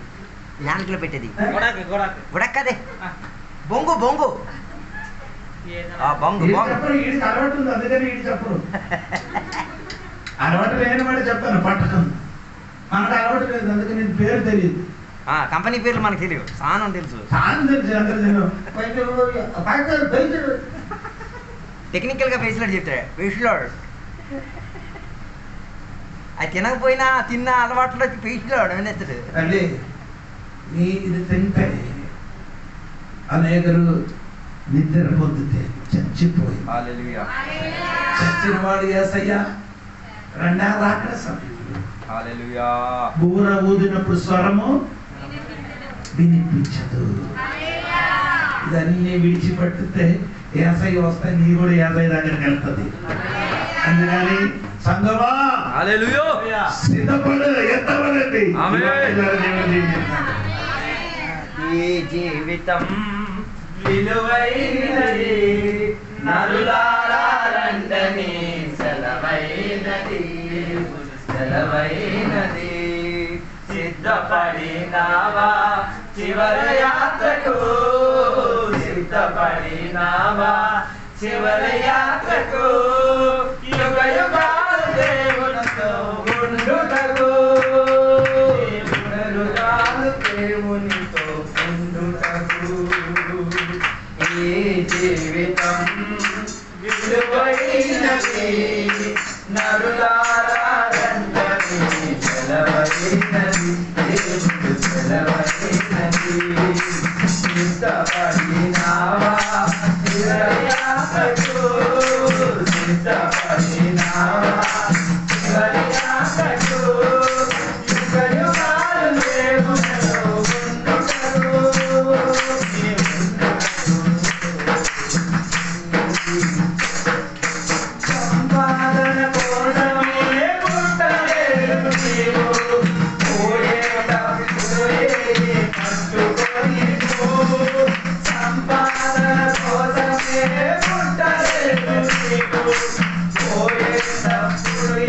జ్ఞానికిలో పెట్టేది గుడక్కదే. బొంగు బొంగు బొంగు చెప్పరు. వీడికి అలవాటు ఉంది, అందుకని వీడి చెప్పరు. అలవాటు లేని వాడు చెప్తాను పట్టకం. మనకు అలవాటు లేదు, అందుకని నేను పేరు తెలియదు. కంపెనీ పేర్లు మనకు తెలియదు. సానం తెలుసు. టెక్నికల్ గా ఫేస్లాడ్ చెప్తాడు. ఫేస్లాడ్ అది తినకపోయినా తిన్న అలవాట్లో ఫేస్లాడ్ అనేస్తాడు. అంటే నీ ఇది తింటే అనేకరు నిద్ర పొందితే చచ్చిపోయి చచ్చిన వాడు యేసయ్య రెండా రాకడ సమయంలో బూర ఊదినప్పుడు స్వరము వినిపించదు. ఇదన్నీ విడిచిపెట్టితే యేసయ్య వస్తే నీ కూడా యేసయ్య దగ్గరికి వెళ్తుంది. అందుకని సంగమా సిద్ధపడు, ఎత్తబడండి. ఈ జీవితం విలువైనది, నరులారా రండని సెలవైనది, సెలవైనది. సిద్ధపడినావా చివరి యాత్రకు, సిద్ధపడినావా చివరి యాత్రకు, యుగ యుగాలు దేవునితో ఉండుటకు, యుగాలు దేవునితో ఉండుటకు. ఈ జీవితం విలువైనది, నరులారా రండని సెలవైనది, దేవుడు సెలవైనది. సిద్ధపడినావా చివరి యాత్రకు, సిద్ధపడినావా చివరి యాత్రకు, యుగ యుగాలు దేవునితో ఉండుటకు. సంపాదన కోసమే పుట్టలేదు నీవు, పట్టుకొని సంపాదన కోసమే పుట్టలేదు నీవు, పోయేటప్పుడు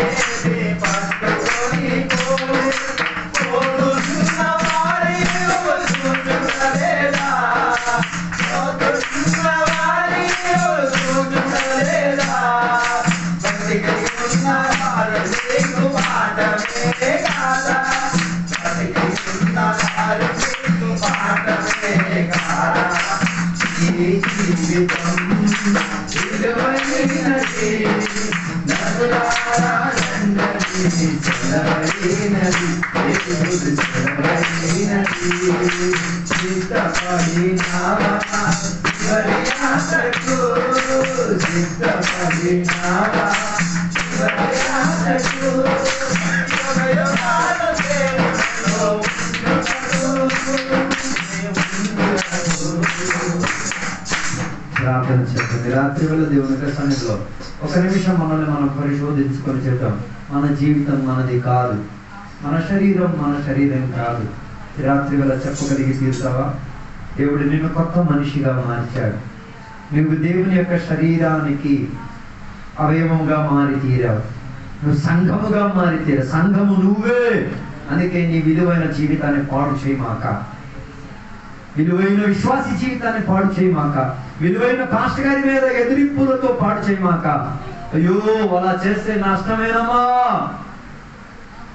చెలవైనది దేవుడు చెలవైనది సిద్ధపడినావా చివరి ఆశకు సిద్ధపడినావా చివరి ఆశకు ప్రార్థన చేస్తుంది. రాత్రి వేళ దేవుని యొక్క సన్నిధిలో ఒక నిమిషం మనల్ని మనం పరిశోధించుకొని చేద్దాం. మన జీవితం మనది కాదు, మన శరీరం కాదు. రాత్రి వేళ చెప్పగలిగి తీరుతావా? దేవుడు నిన్ను కొత్త మనిషిగా మార్చాడు. నువ్వు దేవుని యొక్క శరీరానికి అవయవంగా మారి తీరావు. నువ్వు సంఘముగా మారి తీరావు. సంఘము నువ్వే. అందుకే నీ విలువైన జీవితాన్ని పాడు చేయమాక, విలువైన విశ్వాసి జీవితాన్ని పాడు చేయమాక, విలువైన పాస్టర్ గారి మీద ఎదిరింపులతో పాడు చేయమాక. అయ్యో అలా చేస్తే నష్టమేనమ్మా.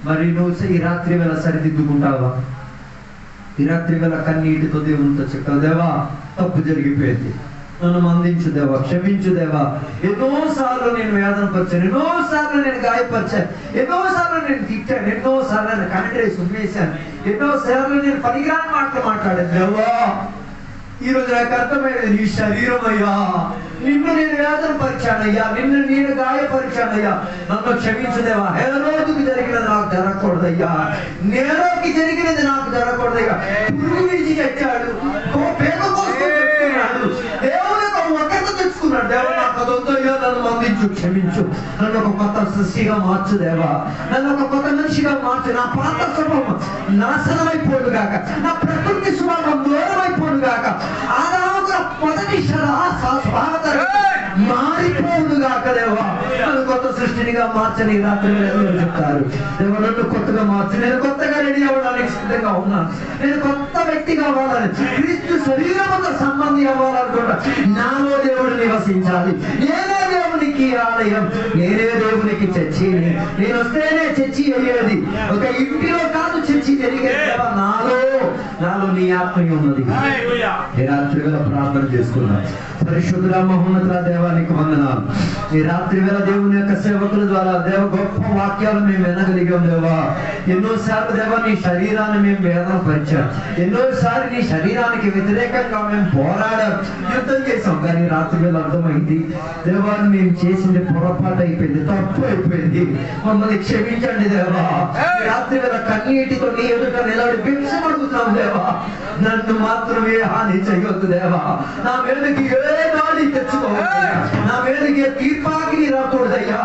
మరి నువ్వు ఈ రాత్రి వేళ సరిదిద్దుకుంటావా? ఈ రాత్రి వేళ కన్నీటితో దేవునితో చెప్తావు, దేవా తప్పు జరిగిపోయింది, నన్ను మందించు దేవా, క్షమించు దేవా. ఎన్నోసార్లు నేను వేదన పరిచాను, ఎన్నోసార్లు నేను గాయపరిచాను, ఎన్నోసార్లు నేను తిట్టాను, ఎన్నోసార్లు నేను కనెక్ట్ ఉమ్మేశాను, ఎన్నోసార్లు నేను పనికిరాని మాటలు మాట్లాడాను. దేవా ఈ రోజు నాకు అర్థమైనది, నీ శరీరం అయ్యా, నిన్ను నేను వేదన పరిచానయ్యా, నిన్ను నేను గాయపరిచానయ్యా, నన్ను క్షమించుదేవా. హేరోదుకు జరిగినది నాకు జరగకూడదయ్యా, నేరోకి జరిగినది నాకు జరగకూడదయ్యా. పురుగు విడిచి తెచ్చాడు, పేద కోసం తెచ్చుకున్నాడు, దేవుని ఒకరితో తెచ్చుకున్నాడు. దేవ నాకు అదొద్దయ్యా, నన్ను మందించు, క్షమించు, నన్ను ఒక కొత్త సృష్టిగా మార్చు దేవా, నన్ను ఒక కొత్త మనిషిగా మార్చు. నా పాత స్వభావం నాశనమైపోడు గాక, నా ప్రకృతి స్వభావం దూరమైపోడు గాక, ఆదాముగా మొదటి మారిపోదు గాక దేవా. నన్ను కొత్త సృష్టినిగా మార్చని రాత్రి చెప్తారు. దేవా నన్ను కొత్తగా మార్చు, నేను కొత్తగా రెడీ అవ్వడానికి సిద్ధంగా ఉన్నాను, నేను కొత్త వ్యక్తిగా అవ్వాలని, క్రీస్తు శరీరముతో సంబంధి అవ్వాలనుకుంటా. నాలో దేవుడు నివసించాలి, నేనే దేవునికి ఆలయం, నేనే దేవునికి చర్చిని. నేను వస్తేనే చర్చి అయ్యేది, ఒక ఇంటిలో కాదు చర్చి జరిగేది. నాలో నీ ఆత్మ ఉన్నది. ఈ రాత్రి వేళ ప్రార్థన చేసుకున్నాం. పరిశుద్ధ మహోన్నత దేవానికి వందనాలు. ఈ రాత్రి వేళ దేవుని యొక్క సేవకుల ద్వారా దేవ గొప్ప వాక్యాలు మేము వినగలిగాం దేవా. ఎన్నోసార్లు దేవా నీ శరీరాన్ని మేము వేదన పరిచాం, ఎన్నోసార్లు నీ శరీరానికి వ్యతిరేకంగా మేము పోరాడాం, యుద్ధం చేసాం. కానీ రాత్రి వేళ అర్థమైంది దేవా, మేము చేసింది పొరపాటు అయిపోయింది, తప్పు అయిపోయింది, మమ్మల్ని క్షమించండి దేవా. రాత్రి వేళ కన్నీటితో నీ ఎదుట నిలబడి భిక్షపడుతున్నాం దేవా. నన్ను మాత్రమే హాని చేయొద్దు దేవా, నా మీదకి ఏ దాడి తెచ్చుకోవద్దయ్యా, నా మీదకి ఏ తీర్పాకి రాకూడదయ్యా,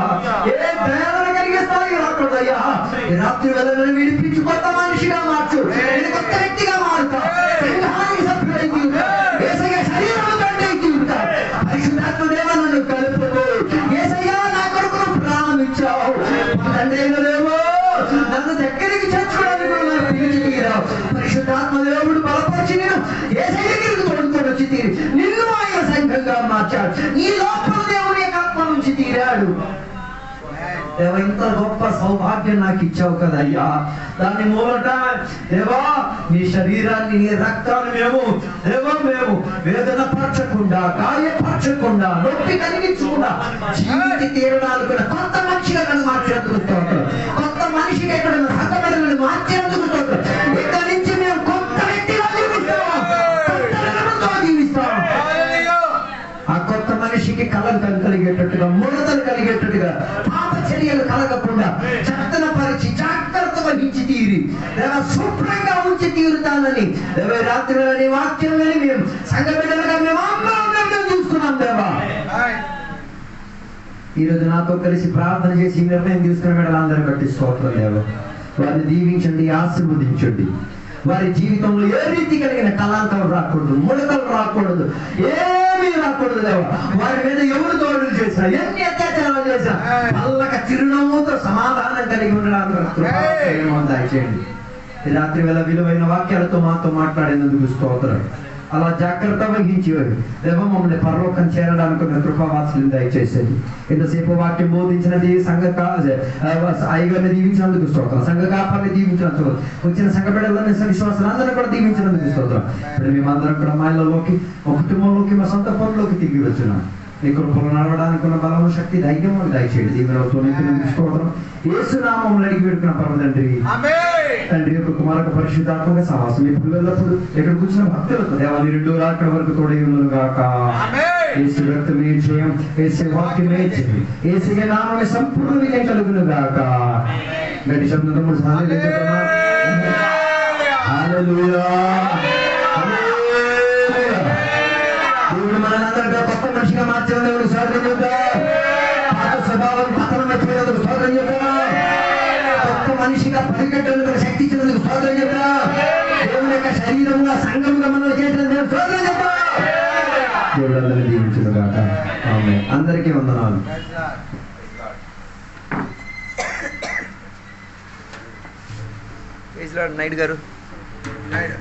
ఏ వేదన కలిగే స్థాయికి రాకూడదయ్యా. ఈ రాత్రి వేళ నన్ను విడిపించి కొత్త మనిషిగా మార్చు, నేను కొత్త వ్యక్తిగా మారుతా, సంఘానికి సభ్యుడై తీరుతా, యేసయ్య శరీరము కంటే తీరుతా. పరిశుద్ధాత్మ దేవా నన్ను కలుపుకో. యేసయ్య నా కొరకు ప్రాణం ఇచ్చావు తండ్రి దేవో, నన్ను దగ్గరికి చేర్చుకోవడానికి నాకు పిలిచి తీరావు. పరిశుద్ధాత్మ దేవుడు బలపరిచి నేను యేసయ్య దగ్గరికి తోడుకొని వచ్చి తీరి నిన్ను ఆయన సంఘంగా మార్చాడు. నీ లోపల దేవుని ఆత్మ నుంచి తీరాడు. దేవా ఇంత గొప్ప సౌభాగ్యం నాకు ఇచ్చావు కదయ్యా, దాన్ని మూలట దేవా నీ శరీరాన్ని నీ రక్తాన్ని మేము వేదన పరచకుండా, గాయపరచకుండా, నొప్పి కలిగించకుండా జీవిత తీరడానికి కొత్త మనిషిగా నన్ను మార్చేందుకు స్తోత్రం. కొత్త మనిషిగా ఇక్కడ సంఘటనలను మార్చేందుకు స్తోత్రం. ఇక్కడి నుంచి మేము కొత్త వ్యక్తిగా జీవిస్తాం. ఆ కొత్త మనిషికి కలంకం కలిగేటట్టుగా, ముడతలు కలిగేటట్టుగా, పాప చర్యలు కలగకుండా చత్తన పరిచి జాగ్రత్త వహించి తీరి శుభ్రంగా ఉంచి తీరుతానని దేవ రాత్రి నీ వాక్యం విని మేము సంఘ బిడ్డలుగా మేము అందరం చూస్తున్నాం దేవా. ఈరోజు నాతో కలిసి ప్రార్థన చేసి నిర్ణయం తీసుకున్న బిడ్డలందరూ బట్టి స్తోత్రం దేవా. వారిని దీవించండి, ఆశీర్వదించండి. వారి జీవితంలో ఏ రీతి కలిగిన కళాంకం రాకూడదు, ముడతలు రాకూడదు, ఏమీ రాకూడదు దేవా. వారి మీద ఎవరు తోడులు చేసినా, ఎన్ని అత్యాచారాలు చేసినా పల్లక చిరునవ్వుతో సమాధానం కలిగి ఉండడానికి దయచేయండి. ఈ రాత్రి వేళ విలువైన వాక్యాలతో మాతో మాట్లాడేందుకు స్తోత్రం. అలా జాగ్రత్త వహించేవారు దేవ, మమ్మల్ని పరలోకం చేరడానికి కృపావాత్సల్యం దయచేసేది. ఇంతసేపు వాక్యం బోధించినది సంఘ అయ్యగారిని దీవించినందుకు స్తోత్రం, సంఘ కాపాన్ని దీవించినందుకు, వచ్చిన సంఘ బిడ్డలని విశ్వాసాలందరినీ కూడా దీవించినందుకు స్తోత్రం. ఇప్పుడు మేమందరం కూడా మా ఇళ్ళలోకి, మా కుటుంబంలోకి, మా సొంత పనుల్లోకి తిరిగి వచ్చున్నాం. నీ కృపలో నడవడానికి ఉన్న బలము, శక్తి, ధైర్యం దయచేయండి. దీవెనలతో తీసుకోవడం యేసు నామములో అడిగి పెడుకున్న పరమ తండ్రి. తండ్రి యొక్క కుమారక పరిశుద్ధాత్మక సహవాసం ఇప్పుడు వెళ్ళప్పుడు ఇక్కడ కూర్చున్న భక్తులకు దేవాలి 2 రాకడ వరకు తోడై ఉన్నది గాక. యేసు రక్తమే జయం, యేసు వాక్యమే జయం, యేసు నామమే సంపూర్ణ విజయం కలుగును గాక. గట్టి శబ్దంతో 3 సార్లు చెప్తున్నాం. హల్లెలూయా. దేవుడు మనందరికీ కొత్త మనిషిగా మార్చేందుకు స్వాగతం చెప్తాం. పాత స్వభావం పతనం వచ్చినందుకు స్వాగతం చెప్తాం. కొత్త మనిషిగా పరిగెట్టేందుకు శక్తి ఇచ్చినందుకు స్వాగతం చెప్తాం. దేవుని యొక్క శరీరంగా సంఘంగా మనల్ని చేసినందుకు స్వాగతం చెప్తాం. దేవుడు అందరినీ దీవించును గాక. ఆమేన్. అందరికీ వందనాలు. నైట్ గారు